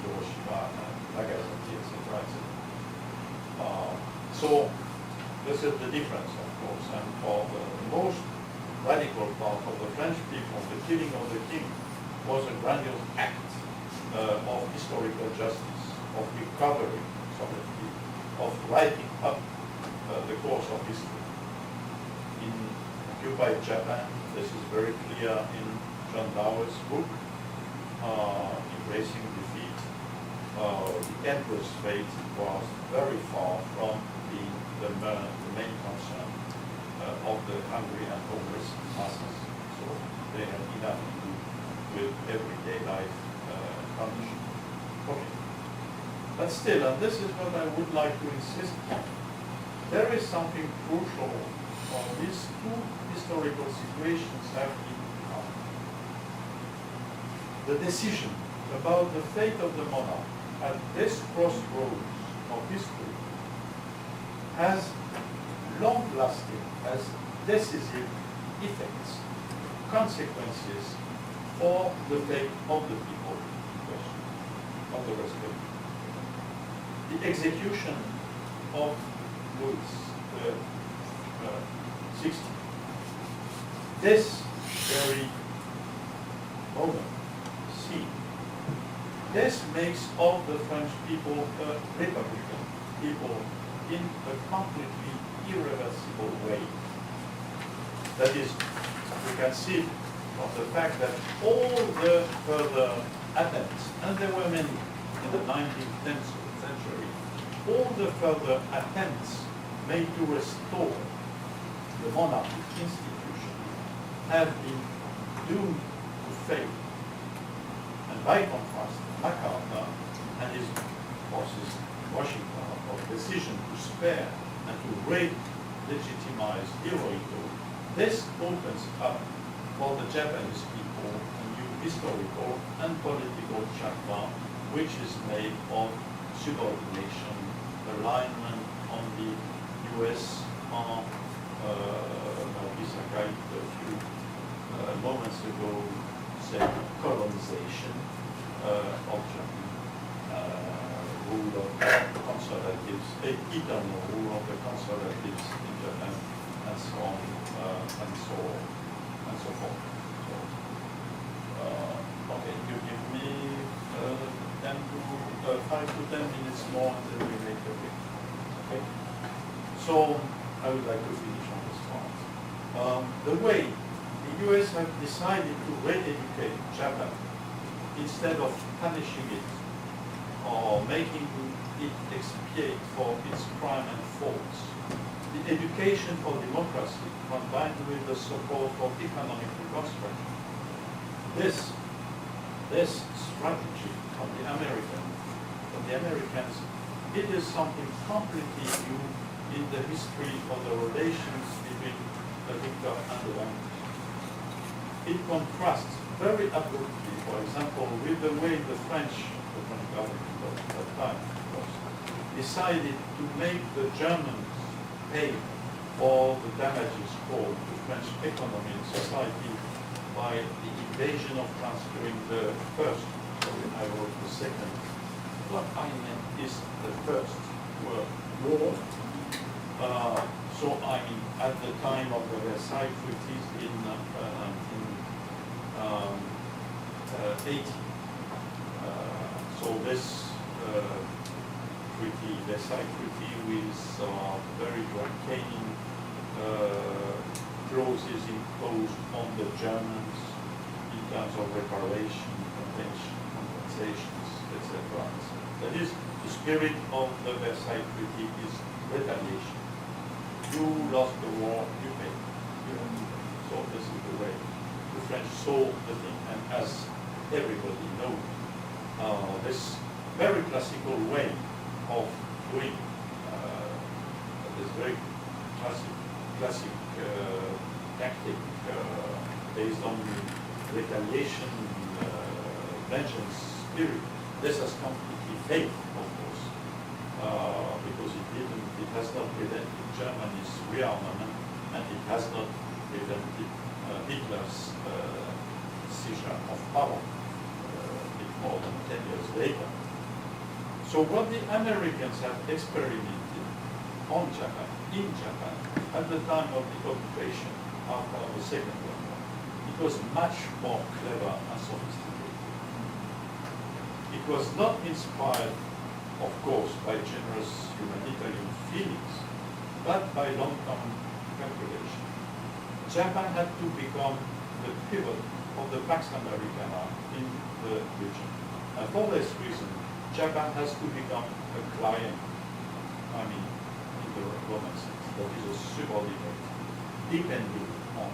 Hiroshima and Nagasaki, etc. So this is the difference, of course, and for the most radical part of the French people, the killing of the king was a grandiose act of historical justice, of recovery, of writing up the course of history. In a few occupied Japan. This is very clear in John Dower's book, Embracing Defeat. The emperor's fate was very far from being the main concern of the hungry and homeless masses. So they had enough to do with everyday life conditions. Okay. But still, and this is what I would like to insist on, there is something crucial. These two historical situations have been the decision about the fate of the monarch at this crossroads of history has long-lasting, has decisive effects, consequences for the fate of the people in question, of the respect. The execution of Louis XVI. This very moment, scene, this makes of the French people a republican people in a completely irreversible way. That is, we can see from the fact that all the further attempts, and there were many in the 19th century, all the further attempts made to restore the monarchic institution have been doomed to fail. And by contrast, MacArthur and his bosses, Washington, of decision to spare and to re-legitimize Hirohito, this opens up for the Japanese people a new historical and political chapter, which is made of subordination, alignment on the U.S. Sakai a few moments ago said colonization of Japan, rule of conservatives, eternal rule of the conservatives in Japan, and so on, and so forth. So, okay, you give me 5 to 10 minutes more, and then we make a break. Okay. So I would like to finish on this part. The way the US have decided to re-educate Japan instead of punishing it or making it expiate for its crime and faults, the education for democracy combined with the support for economic reconstruction, this strategy from the Americans, it is something completely new in the history of the relations between the victor and the vanquished. It contrasts very abruptly, for example, with the way the French government at that time, of course, decided to make the Germans pay for the damages caused to French economy and society by the invasion of transferring the first, sorry, I wrote the second. What I meant is the First World War. So I mean, at the time of the Versailles treaties in 80. So this treaty, Versailles Treaty, with very draconian clauses imposed on the Germans in terms of reparation, compensations, etc. That is, the spirit of the Versailles Treaty is retaliation. You lost the war, you pay. You don't do that. So this is the way the French saw the thing. And as everybody knows, this very classical way of doing this very classic tactic based on retaliation, vengeance spirit, this has completely failed, of course, because it has not prevented Germany's rearmament, and it has not prevented Hitler's seizure of power a bit more than 10 years later. So what the Americans have experimented in Japan at the time of the occupation after the Second World War, it was much more clever and sophisticated. It was not inspired, of course, by generous humanitarian feelings, but by long-term calculation. Japan had to become the pivot of the Pax Americana in the region. And for this reason, Japan has to become a client, I mean, in the Roman sense, that is a subordinate, depending on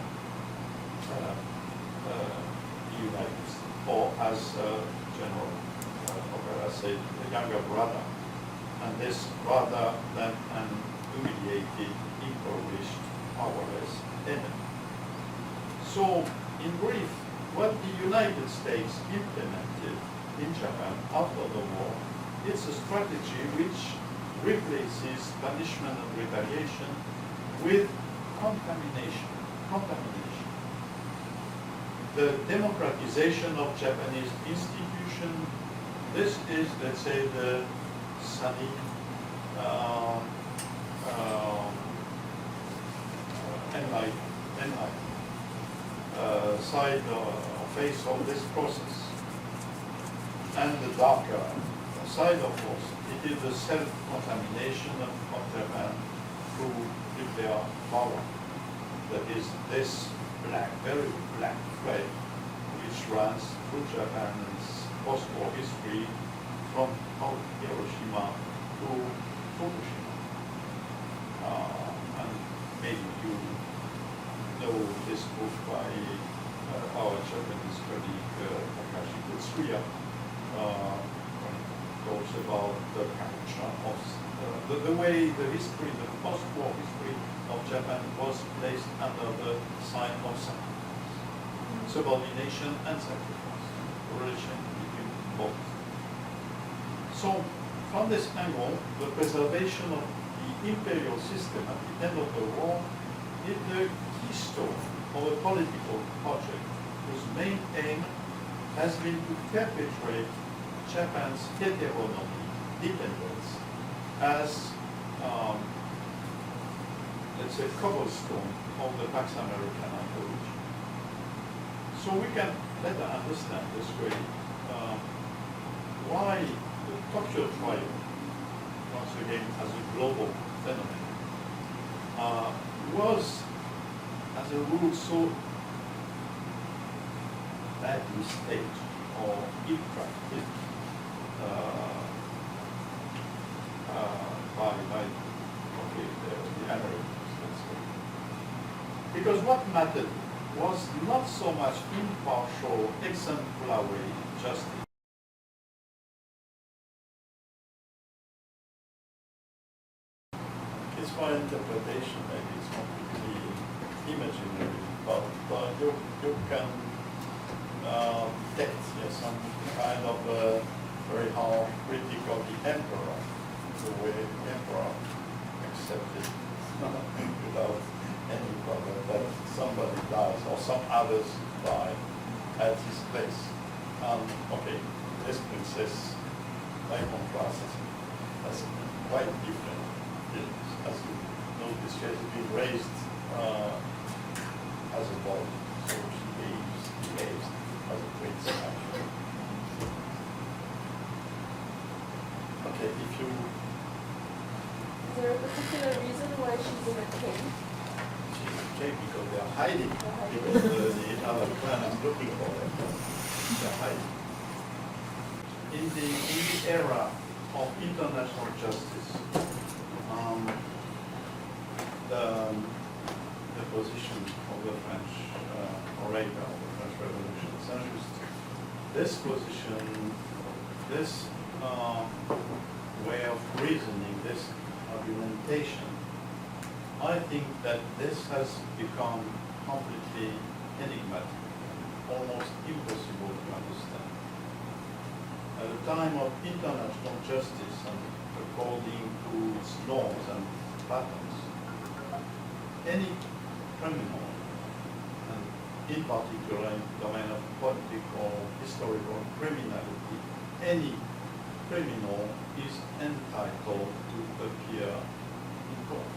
the United States, or as General Opera said, the younger brother, and this rather than an humiliated, impoverished, powerless enemy. So, in brief, what the United States implemented in Japan after the war, it's a strategy which replaces punishment and retaliation with contamination. The democratization of Japanese institution, this is, let's say, the sunny side or face of this process. And the darker side, of course, it is the self-contamination of Japan through nuclear power. That is this black, very black thread which runs through Japan's post-war history from Hiroshima to Fukushima. And maybe you know this book by our Japanese colleague Takashi Tetsuya, when it talks about the culture of the way the history, the post-war history of Japan was placed under the sign of sacrifice, subordination and sacrifice, relation between both. So, from this angle, the preservation of the imperial system at the end of the war is the keystone of a political project whose main aim has been to perpetuate Japan's heteronomy, dependence, as let's say, cobblestone of the Pax Americana origin. So we can better understand this way why the Tokyo trial, once again as a global phenomenon, was, as a rule, so badly staged or ill-practiced by the Americans. Because what mattered was not so much impartial, exemplary justice. It's my interpretation, maybe it's completely imaginary, but you can detect some kind of very hard critic of the emperor, the way the emperor accepted without any problem that somebody dies or some others die at his place. Okay, this princess, by contrast, has quite different feelings. As you notice, she has been raised as a boy, so she behaves as a prince actually. Okay, if you... Is there a particular reason why she's in a cave? Because they are hiding, because the other clan is looking for them. They are hiding. In the era of international justice, the position of the French orator of the French Revolution, Saint-Just, this position, this way of reasoning, this argumentation, I think that this has become completely enigmatic, almost impossible to understand. At the time of international justice and according to its norms and patterns, any criminal, and in particular in the domain of political, historical criminality, any criminal is entitled to appear in court.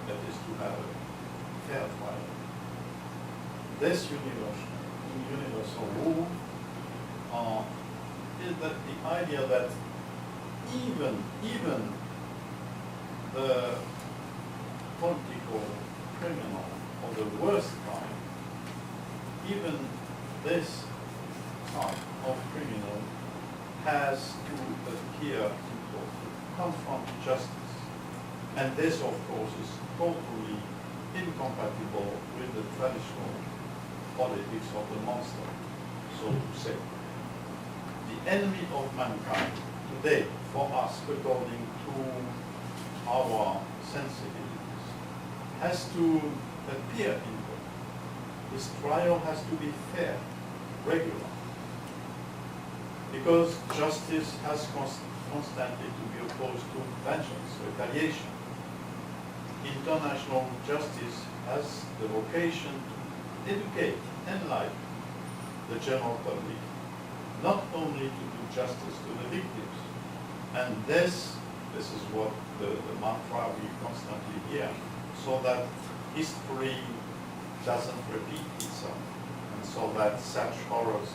That is to have a fair trial. This universal rule is that the idea that even the political criminal of the worst crime, even this type of criminal has to appear in court, to confront justice. And this, of course, is totally incompatible with the traditional politics of the monster, so to say. The enemy of mankind today, for us, according to our sensibilities, has to appear in court. His trial has to be fair, regular, because justice has constantly to be opposed to vengeance, retaliation. International justice has the vocation to educate, enlighten the general public, not only to do justice to the victims. And this is what the mantra we constantly hear, so that history doesn't repeat itself, and so that such horrors,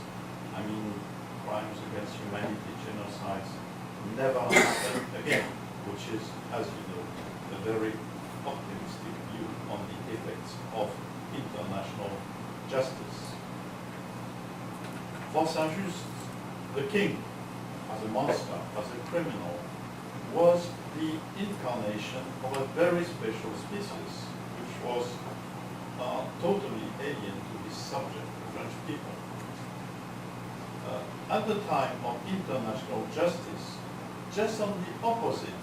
I mean, crimes against humanity, genocides, never happen again, which is, as you know, a very optimistic view on the effects of international justice. For Saint-Just, the king, as a monster, as a criminal, was the incarnation of a very special species, which was totally alien to his subject, the French people. At the time of international justice, just on the opposite,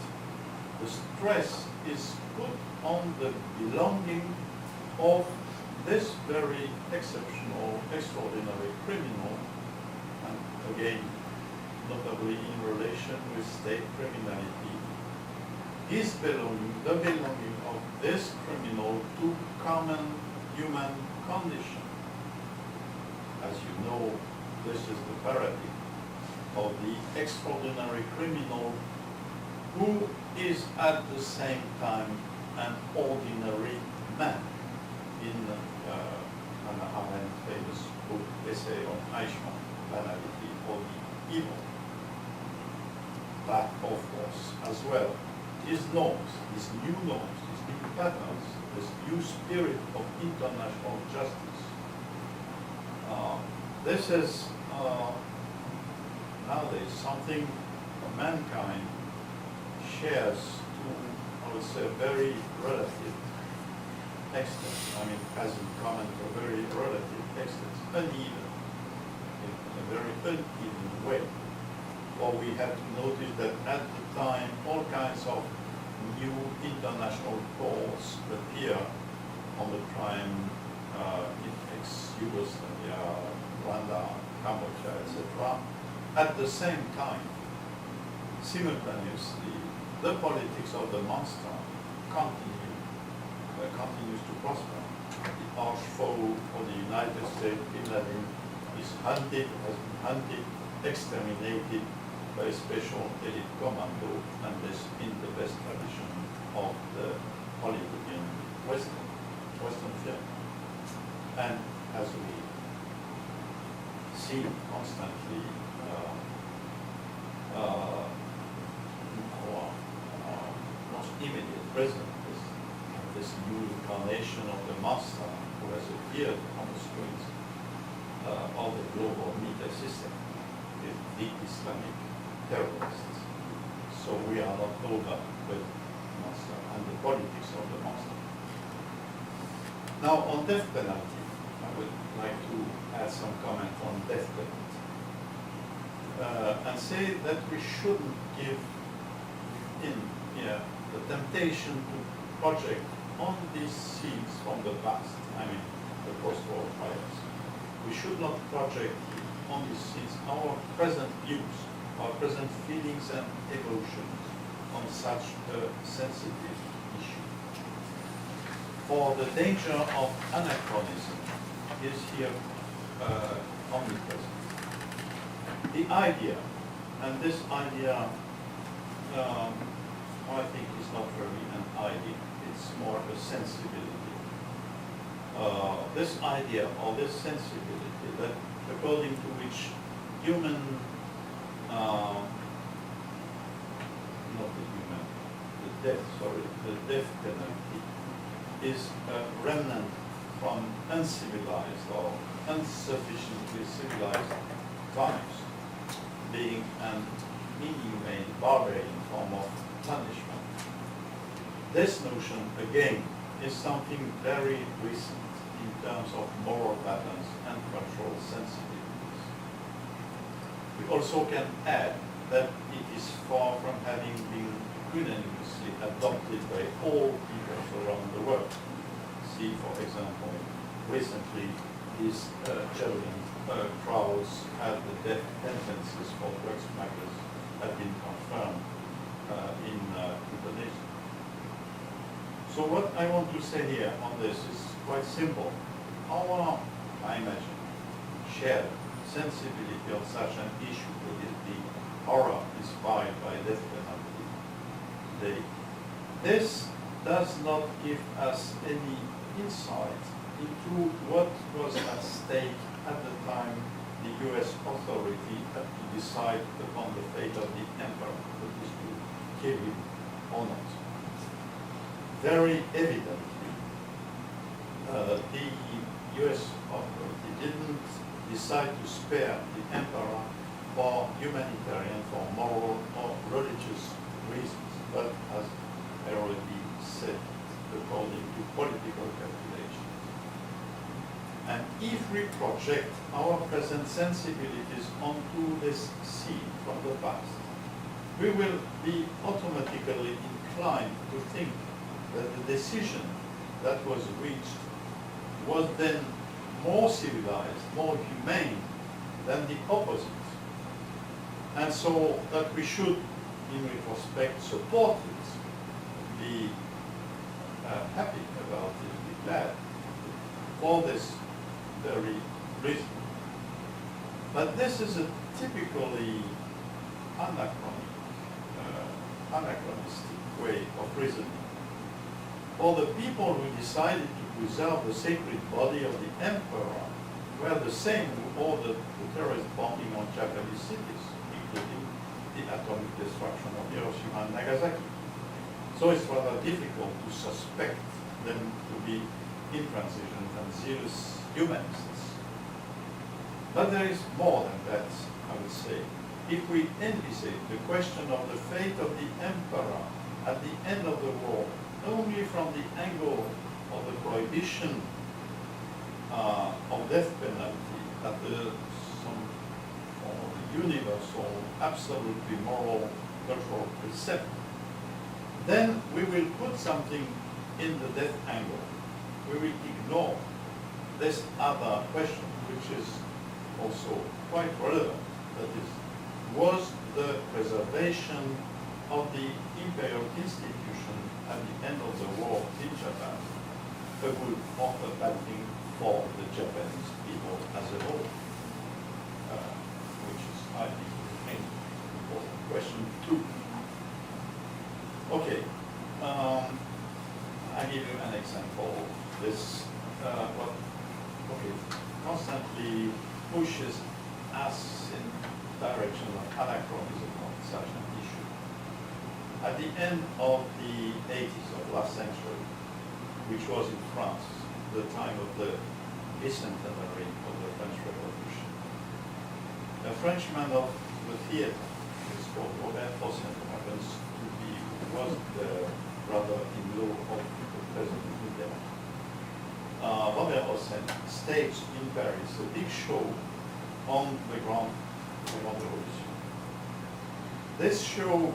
the stress is put on the belonging of this very exceptional, extraordinary criminal, and again, notably in relation with state criminality, his belonging, the belonging of this criminal to common human condition. As you know, this is the paradigm of the extraordinary criminal who is at the same time an ordinary man. In Hannah Arendt's famous book, essay on Eichmann, Banality or the Evil. But of course, as well, his norms, his new patterns, this new spirit of international justice. This is nowadays something mankind shares to, I would say, a very relative extent. I mean, has in common to a very relative extent, uneven, in a very uneven way. Or we have to notice that at the time, all kinds of new international courts appear on the crime in ex-Yugoslavia, Rwanda, Cambodia, etc. At the same time, simultaneously, the politics of the monster continues to prosper. The arch foe for the United States, Bin Laden, is hunted, has been hunted, exterminated by a special elite commando, and this in the best tradition of the Hollywoodian Western film. And as we see constantly in our most immediate present, this new incarnation of the master who has appeared on the screens of the global media system, the Islamic terrorists. So we are not over with the master and the politics of the master. Now on death penalty, I would like to add some comment on death penalty. And say that we shouldn't give in here the temptation to project on these scenes from the past, I mean the post-war trials. We should not project on these scenes our present views, our present feelings and emotions on such a sensitive issue. For the danger of anachronism is here omnipresent. The idea, and this idea, I think is not really an idea, it's more a sensibility. This idea or this sensibility that according to which human, not the human, the death penalty is a remnant uncivilized or insufficiently civilized times, being an inhumane, barbarian form of punishment. This notion, again, is something very recent in terms of moral patterns and cultural sensibilities. We also can add that it is far from having been unanimously adopted by all peoples around the world. See, for example, recently these children trials at the death sentences for drug smugglers have been confirmed in Indonesia. So what I want to say here on this is quite simple. Our, I imagine, shared sensibility on such an issue is the horror inspired by death penalty. This does not give us any insight into what was at stake at the time the US authority had to decide upon the fate of the emperor, that is to kill him or not. Very evidently, the US authority didn't decide to spare the emperor for humanitarian, for moral or religious reasons, but as I already said, according to political calculations. And if we project our present sensibilities onto this scene from the past, we will be automatically inclined to think that the decision that was reached was then more civilized, more humane than the opposite. And so that we should, in retrospect, support it, be happy about it, be glad for this very reason. But this is a typically anachronistic way of reasoning. For the people who decided to preserve the sacred body of the emperor were the same who ordered the terrorist bombing on Japanese cities, including the atomic destruction of Hiroshima and Nagasaki. So it's rather difficult to suspect them to be intransigent and zealous humanists. But there is more than that, I would say. If we envisage the question of the fate of the emperor at the end of the war only from the angle of the prohibition of death penalty at some form of universal, absolutely moral, cultural precept, then we will put something in the death angle. We will ignore this other question, which is also quite relevant. That is, was the preservation of the imperial institution at the end of the war in Japan a good or a bad thing for the Japanese people as a whole? Which is, I think, an important question too. Okay, I give you an example. This constantly pushes us in direction of anachronism on such an issue. At the end of the 80s of last century, which was in France, the time of the bicentenary of the French Revolution, a Frenchman of the theater, is called Alain Brossat, happens to be, was the brother-in-law of the President Mitterrand. Alain Brossat staged in Paris a big show on the Grand Revolution. This show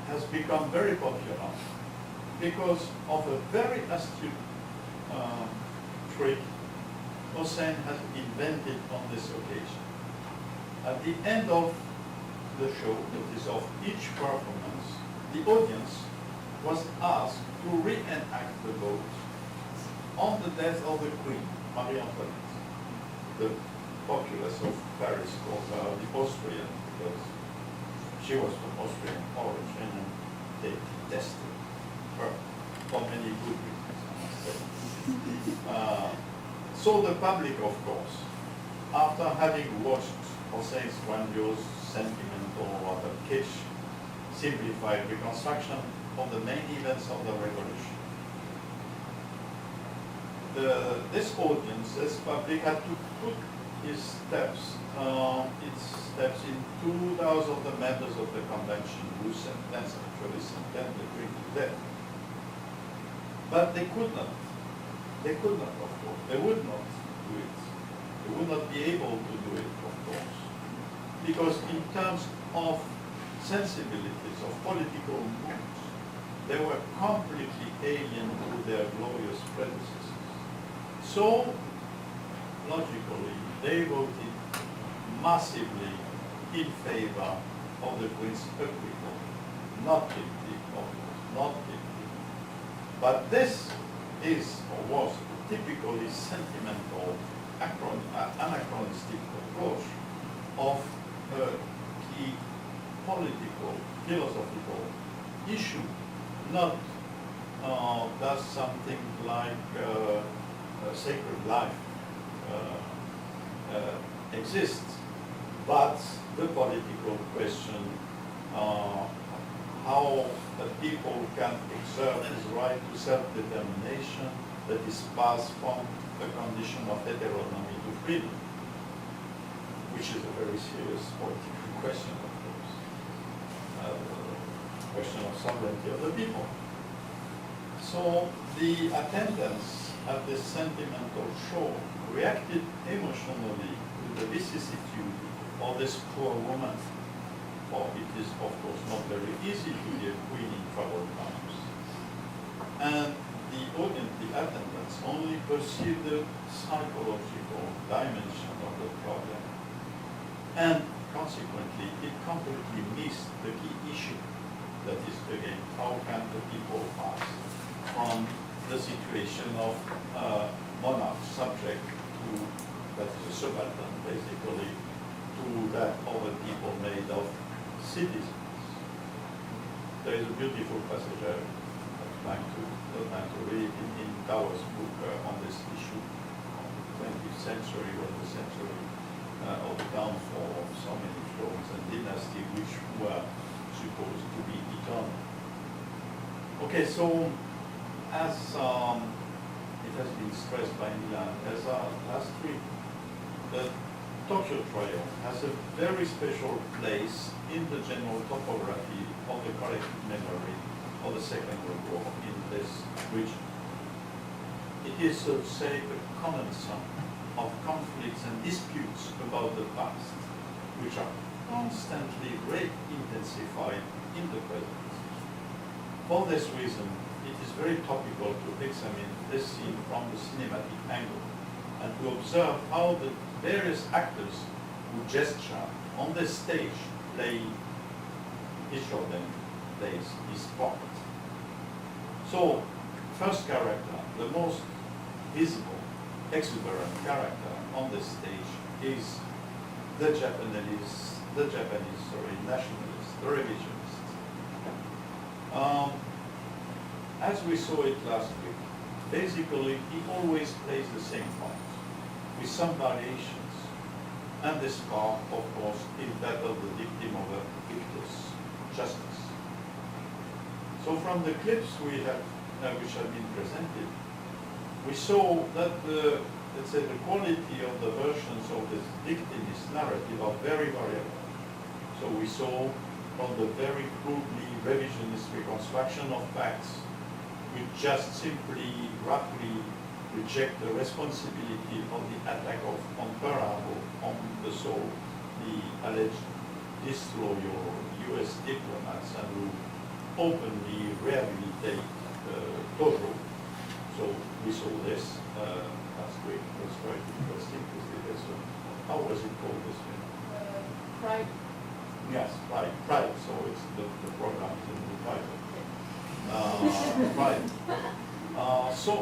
has become very popular because of a very astute trick Hossein has invented on this occasion. At the end of the show, that is of each performance, the audience was asked to reenact the vote on the death of the Queen, Marie Antoinette. The populace of Paris called her the Austrian because she was from Austrian origin and they detested her for many good reasons, I must say. So the public, of course, after having watched Hossein's grandiose, sentimental, rather kitsch, simplified reconstruction of the main events of the revolution, this audience, this public, had to put its steps in 2,000 of the members of the convention who sentenced the Queen to death. But they could not. They could not, of course. They would not do it. They would not be able to do it, of course. Because in terms of sensibilities, of political moods, they were completely alien to their glorious predecessors. So, logically, they voted massively in favor of the Queen's acquittal. Not guilty, of course, not guilty. But this is, or was, a typically sentimental, anachronistic approach of a key political, philosophical issue, not does something like a sacred life exists, but the political question, how the people can exert his right to self-determination that is passed from the condition of heteronomy to freedom, which is a very serious political question, of course. Question of sovereignty of the people. So the attendants at this sentimental show reacted emotionally to the vicissitude of this poor woman, for it is of course not very easy to be a queen in troubled times. And the audience, the attendants, only perceived the psychological dimension of the problem. And consequently, it completely missed the key issue. That is, again, how can the people pass from the situation of monarch subject to, that is a subaltern basically, to that of a people made of citizens. There is a beautiful passage, I'm trying to read in Tower's book on this issue, on the 20th century, was the century of the downfall of so many thrones and dynasties which were supposed to be eternal. Okay, so as it has been stressed by Milan, as last week, the Tokyo trial has a very special place in the general topography of the collective memory of the Second World War in this region. It is, so to say, a condensum of conflicts and disputes about the past, which are constantly intensified in the present. For this reason, it is very topical to examine this scene from the cinematic angle and to observe how the various actors who gesture on the stage play, each of them plays his part. So, first character, the most visible, exuberant character on the stage is the Japanese nationalist, the revisionist. As we saw it last week, basically he always plays the same part, with some variations. And this part, of course, is that of the victim of a victor's justice. So from the clips we have, which have been presented, we saw that the, let's say, the quality of the versions of this victimist narrative are very variable. So we saw from the very crudely revisionist reconstruction of facts, which just simply roughly reject the responsibility of the attack on Pearl Harbor on the alleged disloyal US diplomats and who openly rehabilitate Tojo. So we saw this last week. It was quite interesting to see this one. How was it called, this film? Pride. Yes, Pride. So it's the program is in the title. Pride. So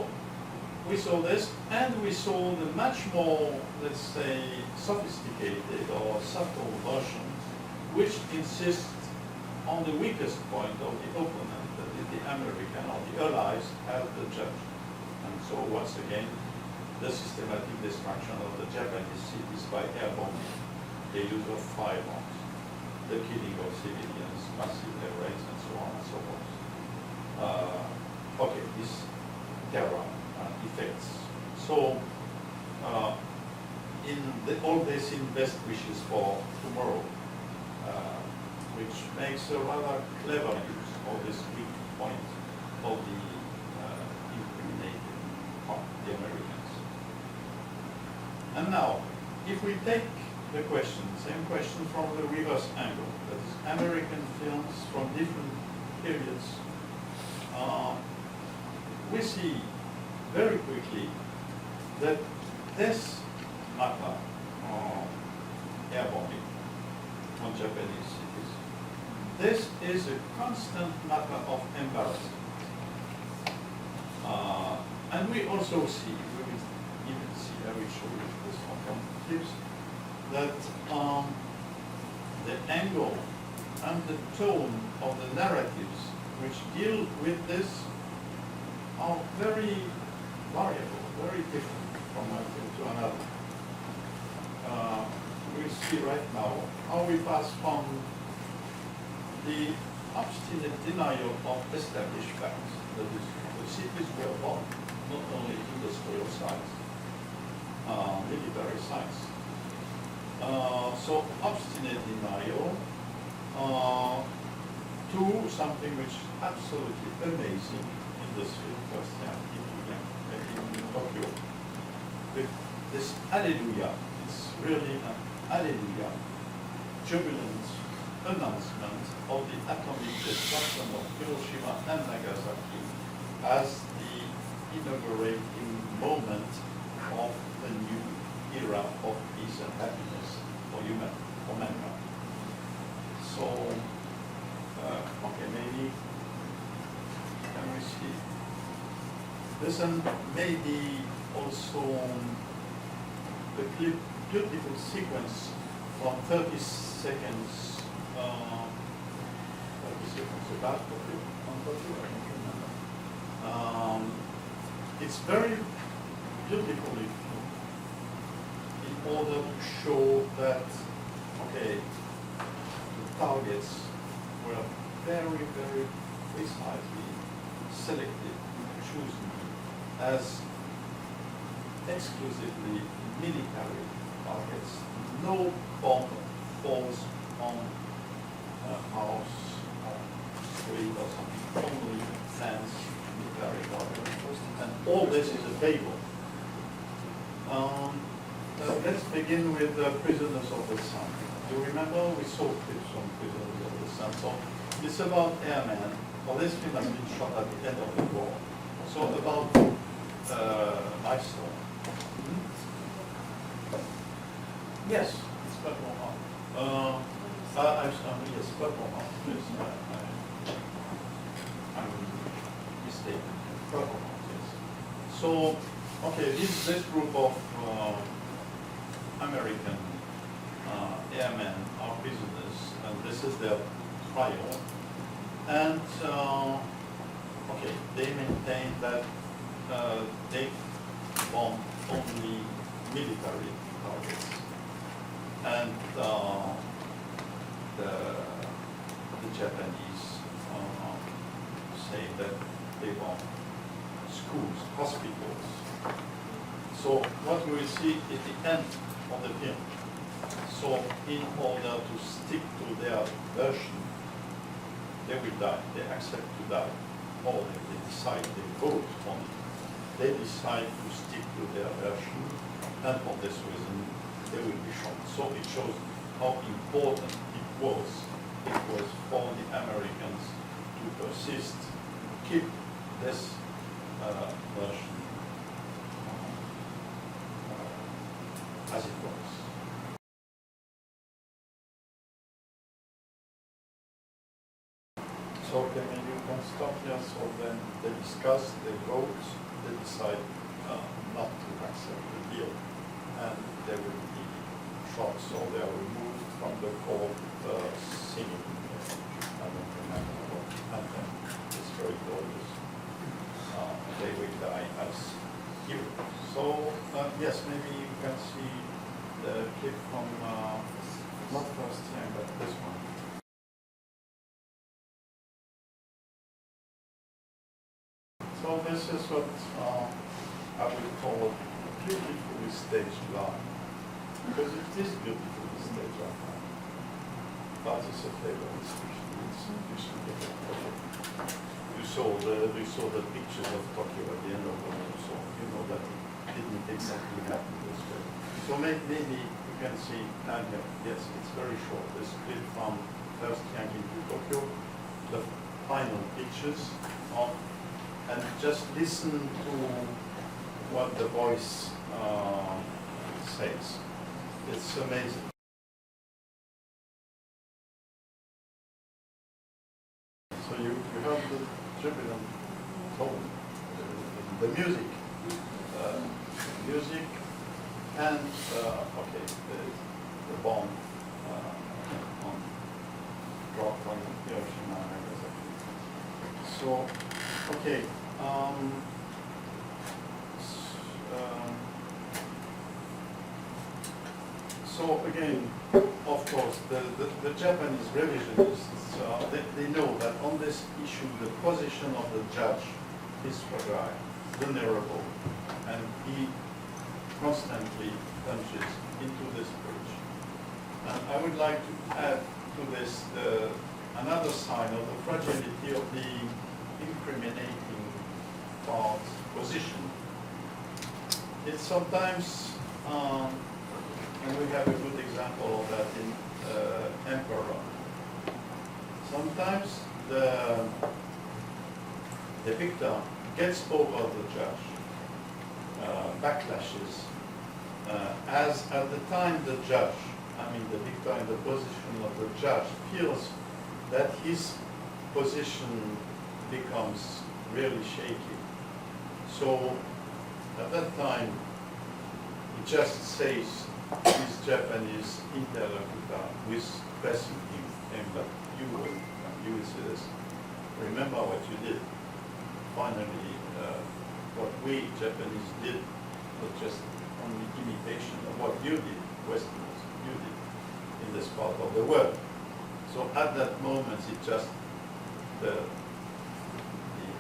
we saw this, and we saw the much more, let's say, sophisticated or subtle version, which insists on the weakest point of the opponent, that is the American or the Allies, as the judge. And so once again, the systematic destruction of the Japanese cities by air bombing, the use of firearms, the killing of civilians, massive air raids, and so on and so forth. Okay, this terror effects So, all this in best wishes for tomorrow, which makes a rather clever use of this weak point of the incriminated of the Americans. And now, if we take the question, same question from the reverse angle, that is American films from different periods, we see very quickly that this matter, airbombing on Japanese cities, this is a constant matter of embarrassment. And we also see, we will even see, I will show you this on clips, that the angle and the tone of the narratives which deal with this are very variable, very different from one thing to another. We see right now how we pass from the obstinate denial of established facts, that is, the cities were bombed, not only industrial sites, military sites. So obstinate denial to something which is absolutely amazing in this film, first time in Tokyo. This Alleluia, it's really an Alleluia, jubilant announcement of the atomic destruction of Hiroshima and Nagasaki as the inaugurating moment of the new era of peace and happiness for mankind. So, okay, maybe, can we see? This and maybe also the clip, beautiful sequence from 30 seconds, 30 seconds about the clip on Tokyo, I don't remember. It's very beautifully filmed in order to show that, okay, the targets were very, very precisely selected, chosen as exclusively military targets. No bomb falls on a house or street or something, only lands military targets. And all this is a fable. Let's begin with Prisoners of the Sun. You remember we saw clips from Prisoners of the Sun. So it's about airmen. Well, this film has been shot at the end of the war. So about Maestro. Yes, it's Purple Heart. Yes, Purple Heart. Yes, I'm mistaken. Purple Heart, yes. So, okay, this group of American airmen are prisoners, and this is their trial. And, okay, they maintain that they bomb only military targets. And the Japanese say that they bomb schools, hospitals. So what we will see is the end of the film. So in order to stick to their version, they will die, they accept to die, or they decide, they vote on it. They decide to stick to their version, and for this reason, they will be shot. So it shows how important it was for the Americans to persist, to keep this version as it was. So okay, maybe you can stop here. So then they discuss, they vote, they decide not to accept the deal, and they will be shot. So they are removed from the court singing. I don't remember what anthem. It's very glorious. They will die as heroes. So yes, maybe you can see the clip from not first time, but this one. So this is what I would call stage live. Because it is beautiful, the stage right now. But it's a flavor, it's usually okay. You saw the pictures of Tokyo at the end of the war, so you know that it didn't exactly happen this way. So maybe you can see down here, yes, it's very short. This clip from first Yankee to Tokyo, the final pictures of, and just listen to what the voice says. It's amazing. So you have the jubilant tone, the music, and okay, the bomb on dropped on Hiroshima and Nagasaki. So okay. So again, of course, the Japanese revisionists, they know that on this issue, the position of the judge is fragile, vulnerable, and he constantly plunges into this bridge. And I would like to add to this another sign of the fragility of the incriminating part's position. It's sometimes, and we have a good example of that in Emperor. Sometimes the victim gets over the judge, backlashes, as at the time the judge, the victim in the position of the judge, feels that his position becomes really shaky. So at that time, he just says his Japanese interlocutor who is pressing him, but you will say this, remember what you did. Finally, what we Japanese did was just only imitation of what you did, Westerners, you did in this part of the world. So at that moment, it just, the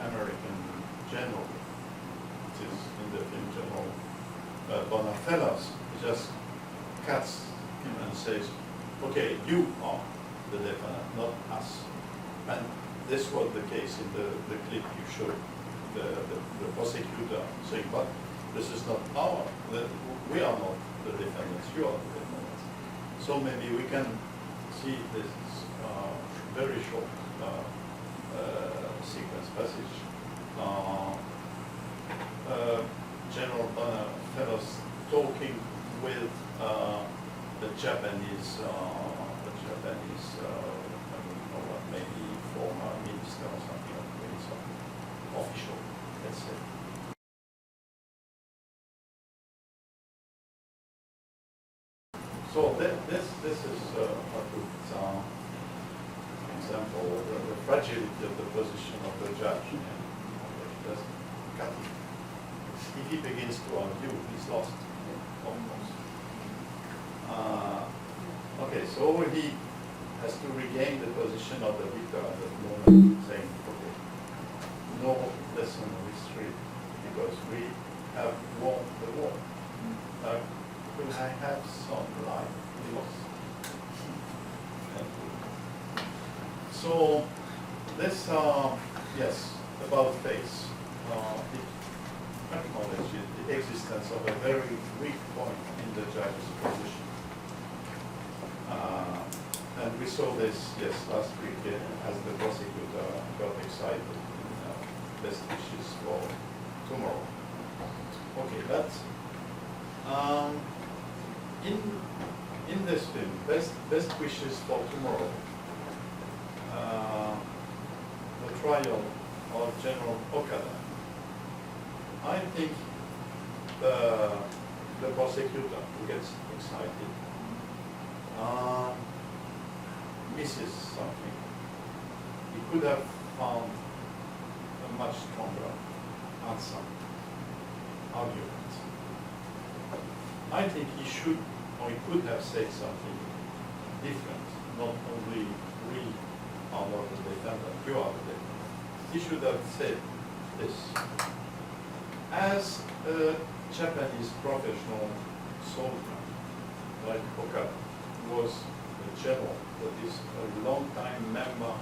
American general, it is in the film General Bonafellas, just cuts him and says, okay, you are the defendant, not us. And this was the case in the clip you showed, the prosecutor saying, but this is not we are not the defendants, you are the defendants. So maybe we can see this very short sequence passage. General Bonafellas talking with the Japanese, I don't know what, maybe former minister or something, or maybe some official, let's say. So this is a good example of the fragility of the position of the judge. And just cut it. If he begins to argue, he's lost, of course. Okay, so he has to regain the position of the victor at that moment, saying, okay, no lesson of history, because we have won the war. Will I have some life lost? So this, yes, about face, it acknowledges the existence of a very weak point in the judge's position. And we saw this, yes, last week as the prosecutor got excited in best wishes for tomorrow. Okay, but in this film, best wishes for tomorrow, the trial of General Okada, I think the prosecutor who gets excited misses something. He could have found a much stronger answer, argument. I think he should, or he could have said something different, not only we are not the defendant, you are the defendant. He should have said this. As a Japanese professional soldier, like Okada, was a general that is a long-time member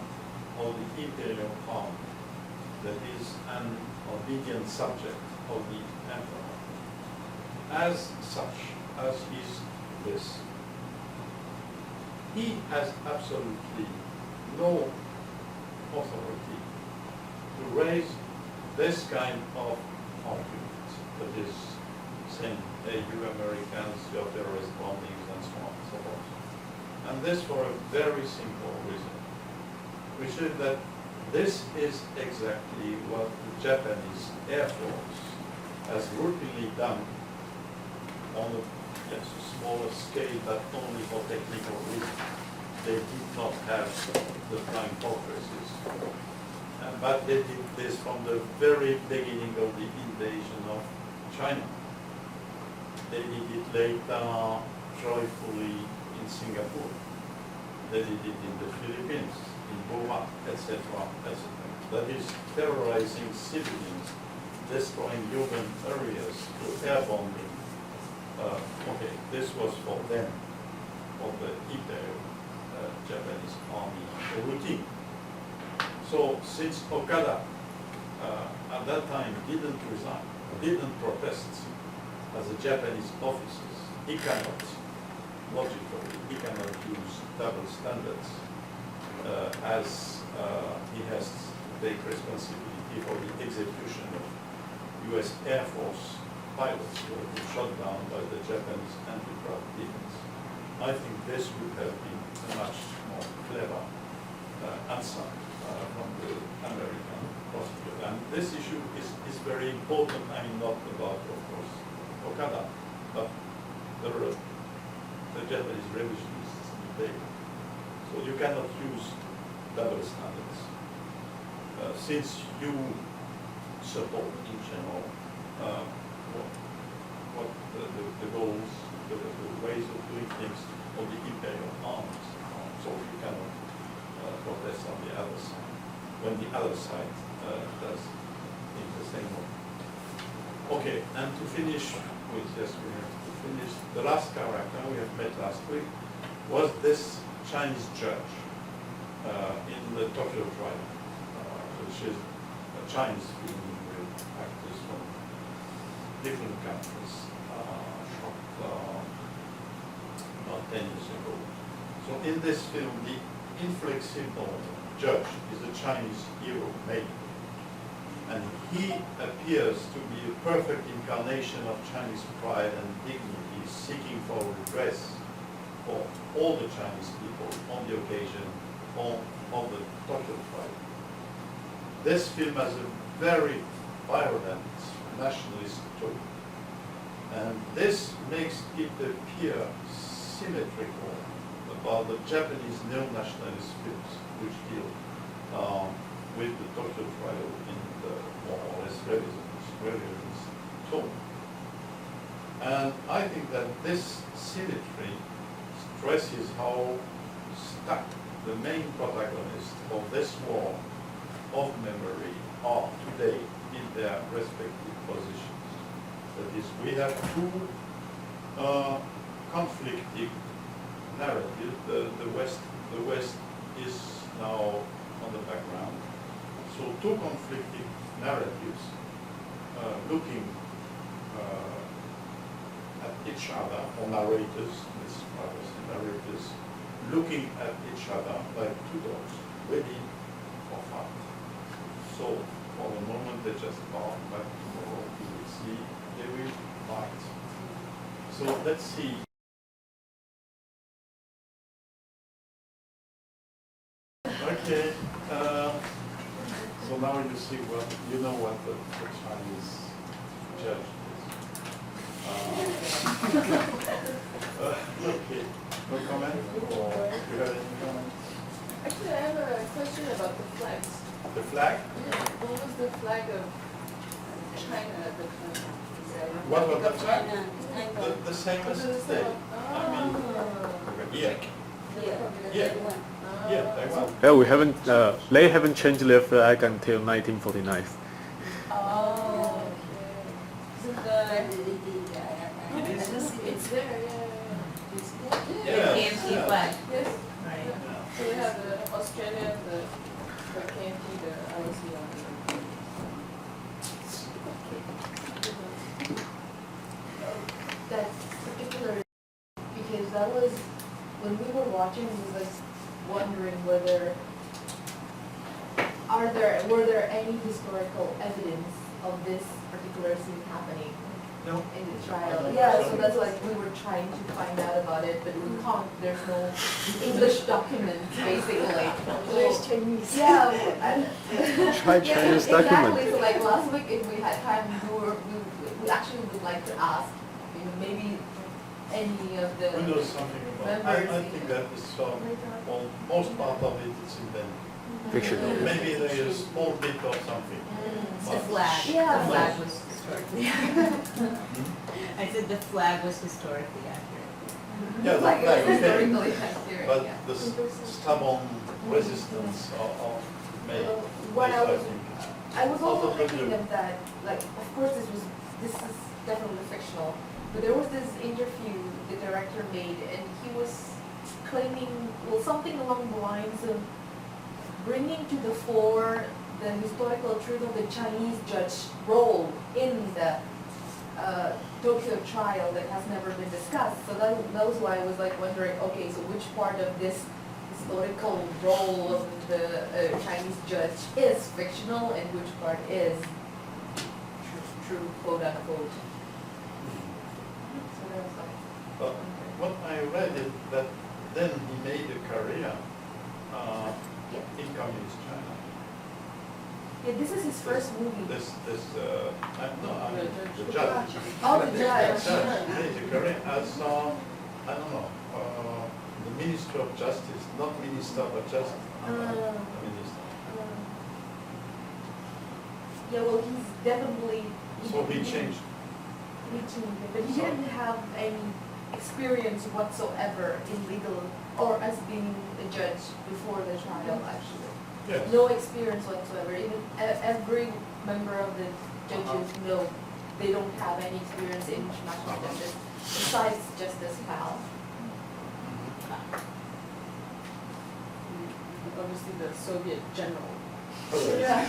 of the Imperial Army, that is an obedient subject of the Emperor. As such, as is this, he has absolutely no authority to raise this kind of argument, that is saying, hey, you Americans, your terrorist bombings and so on and so forth. And this for a very simple reason, which is that this is exactly what the Japanese Air Force has routinely done on a smaller scale, but only for technical reasons. They did not have the flying fortresses. But they did this from the very beginning of the invasion of China. They did it later joyfully in Singapore. They did it in the Philippines, in Burma, etc., etc. That is terrorizing civilians, destroying urban areas through air bombing. Okay, this was for them, for the Imperial Japanese army routine. So since Okada at that time didn't resign, didn't protest as a Japanese officer, he cannot, logically, he cannot use double standards as he has to take responsibility for the execution of US Air Force pilots who were shot down by the Japanese anti-craft defense. I think this would have been a much more clever answer from the American prosecutor. And this issue is very important. I mean, not about, of course, Okada, but the Japanese revisionists in debate. So you cannot use double standards. Since you support in general what the goals, the ways of doing things of the imperial armies, so you cannot protest on the other side, when the other side does in the same way. Okay, and to finish with, yes, we have to finish, the last character we have met last week was this Chinese judge in the Tokyo trial, which is a Chinese film with actors from different countries, shot about 10 years ago. So in this film, the inflexible judge is a Chinese hero made, and he appears to be a perfect incarnation of Chinese pride and dignity, seeking for redress for all the Chinese people on the occasion of the Tokyo trial. This film has a very violent nationalist tone, and this makes it appear symmetrical about the Japanese neo-nationalist films which deal with the Tokyo trial in the more or less revisionist tone. And I think that this symmetry stresses how stuck the main protagonists of this war of memory are today in their respective positions. That is, we have two conflicting narratives. The West is now on the background. So two conflicting narratives looking at each other, or narrators, narrators, looking at each other like two dogs, ready for fight. So for the moment they just are, but tomorrow we will see they will fight. So let's see. Okay. So now you see what you know what the Chinese judge is. Okay. No comment? Or you have any comment? Actually, I have a question about the flags. The flag? Yeah, what was the flag of China at the time? What was the flag? The same as today. I mean, yeah. Yeah, Taiwan. Yeah, we haven't. They haven't changed their flag until 1949. Oh, okay. It is It's there, yeah. It's there. Yeah. The KMT flag. Yes. Right. So we have the Australian, the KMT, the IOC on it. That particular, because that was, when we were watching, we was like wondering whether, were there any historical evidence of this particular scene happening No. in the trial? Yeah, so that's like, we were trying to find out about it, but we can't, there's no English document, basically. There's Chinese. Yeah. Try Yeah, Chinese document. exactly, so like last week, if we had time, we actually would like to ask, maybe any of the. Who knows something about? I think that is well, most part of it is invented. Fictional. Maybe there is a small bit of something. The flag. Yeah. The flag was historically accurate. I said the flag was historically accurate. Yeah, the Like, flag, it's okay. historically accurate, But yeah. the stubborn resistance of made. What I was, think. I was also Although thinking the- of that, like, of course this is definitely fictional, but there was this interview the director made, and he was claiming, well, something along the lines of bringing to the fore the historical truth of the Chinese judge's role in the Tokyo trial that has never been discussed. So that was why I was like wondering, okay, so which part of this historical role of the Chinese judge is fictional and which part is true quote unquote. So that was like, But what I read is that then he made a career in communist China. yeah, this is his first movie. I mean, the The judge. Oh, the judge. He made a career as, I don't know, the Minister of Justice, not Minister, but just a Minister. Yeah, well, he's definitely. So he changed. He changed it, but he didn't have any experience whatsoever in legal or as being a judge before the trial, actually. Yes. No experience whatsoever. Even every member of the judges know they don't have any experience in international justice besides Justice Cal. Obviously the Soviet general. Yeah.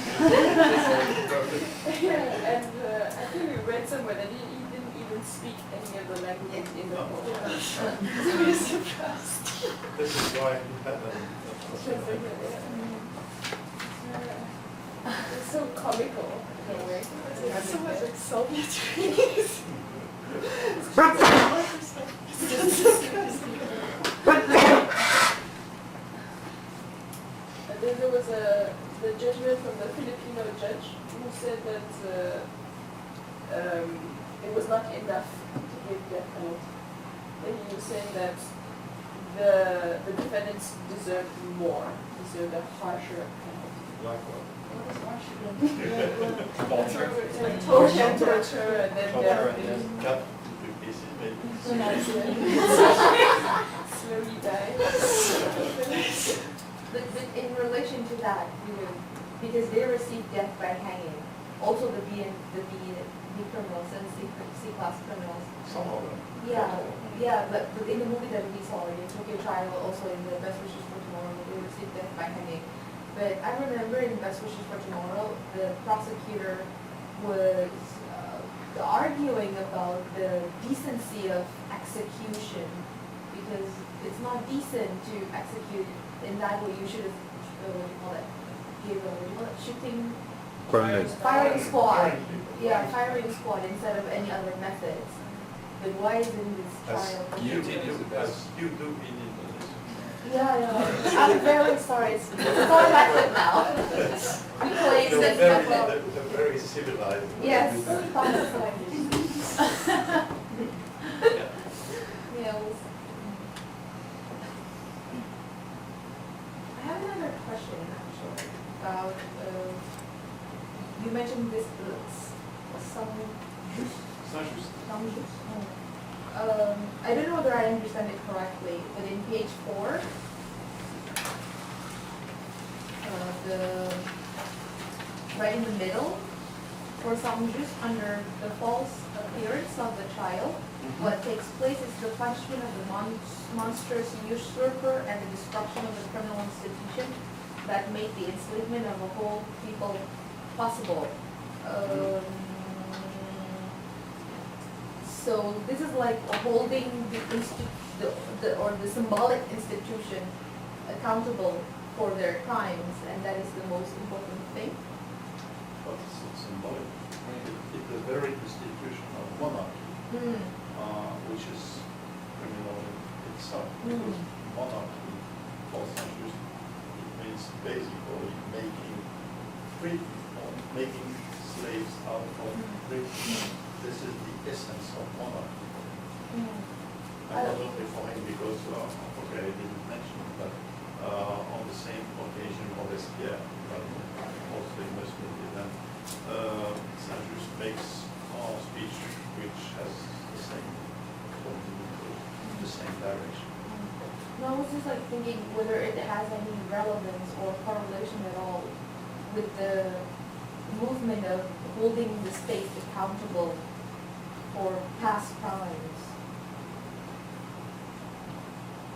Yeah, and I think we read somewhere that he didn't even speak any of the language in the court. So we're surprised. This is why he had a It's so comical in a way. It's so much like Soviet dreams. And then there was the judgment from the Filipino judge who said that it was not enough to give death penalty. And he was saying that the defendants deserved more, deserved a harsher penalty. like what? Torture, and then Torture death. and then cut into pieces, maybe. Slowly die. But in relation to that, because they received death by hanging, also the B criminals and C-class criminals. Some of them. Yeah, but in the movie that we saw, in Tokyo trial, also in the Best Wishes for Tomorrow, they received death by hanging. But I remember in Best Wishes for Tomorrow, the prosecutor was arguing about the decency of execution, because it's not decent to execute in that way. You should have, what do you call it? Shooting, Grenade. firing squad. Firing people. Yeah, firing squad instead of any other methods. But why is in this As trial? you do in Indonesia. Yeah. I'm very sorry. It's far back now. We played They're this they're very civilized. Yes, fast language. Yeah, I have another question actually about, you mentioned this I don't know whether I understand it correctly, but in page 4, right in the middle, for some just under the false appearance of the child. What takes place is the punishment of the monstrous usurper and the destruction of the criminal institution that made the enslavement of a whole people possible. So this is like holding the symbolic institution accountable for their crimes, and that is the most important thing. But it's symbolic. It's the very institution of monarchy, which is criminal in itself. Because monarchy, for centuries, it means basically making free people, making slaves out of free people. This is the essence of monarchy. I'm not only following because, okay, I didn't mention it, but on the same occasion, Robespierre, but also famous event, Saint-Just makes a speech which has the same direction. No, I was just like thinking whether it has any relevance or correlation at all with the movement of holding the state accountable for past crimes.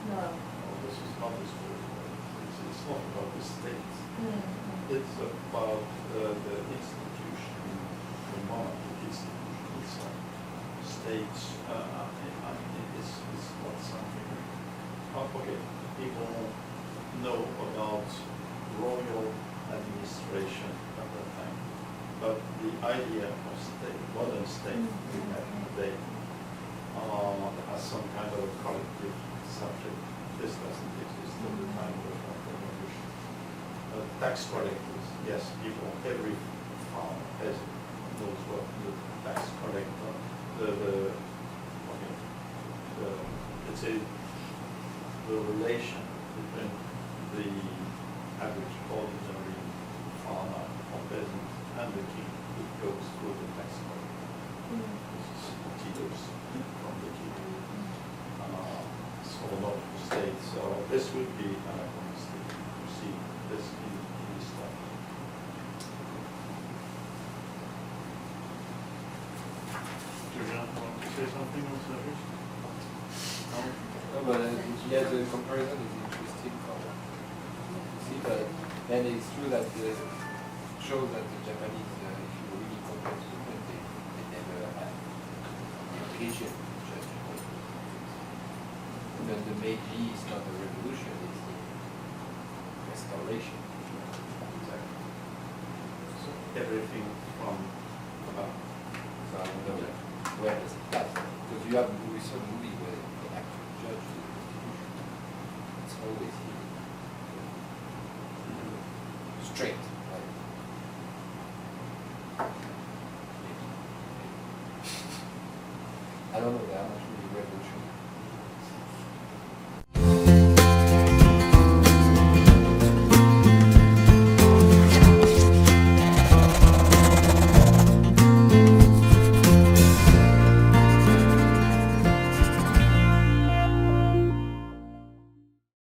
No. No, this is not the story. It's not about the state. It's about the institution, the monarchy institution itself. State is not something. Okay, people know about royal administration at that time, but the idea of state, modern state we have today, as some kind of a collective subject, this doesn't exist at the time of the revolution. Tax collectors, yes, people, every farm has knows what the tax collector, let's say the relation between the average ordinary farmer or peasant and the king, it goes through the tax collector. This is tedious from the king. So not the state. So this would be anachronistic to see this in this time. Julian, want to say something on service? No? No, but yeah, the comparison is interesting for see, but and it's true that it shows that the Japanese, if you really compare to them, they never had the occasion to judge. But the Meiji is not a revolution, it's the restoration. Exactly. So everything from about. So I wonder where does it pass? Because you have some movie where they actually judge the constitution. It's always here. Straight.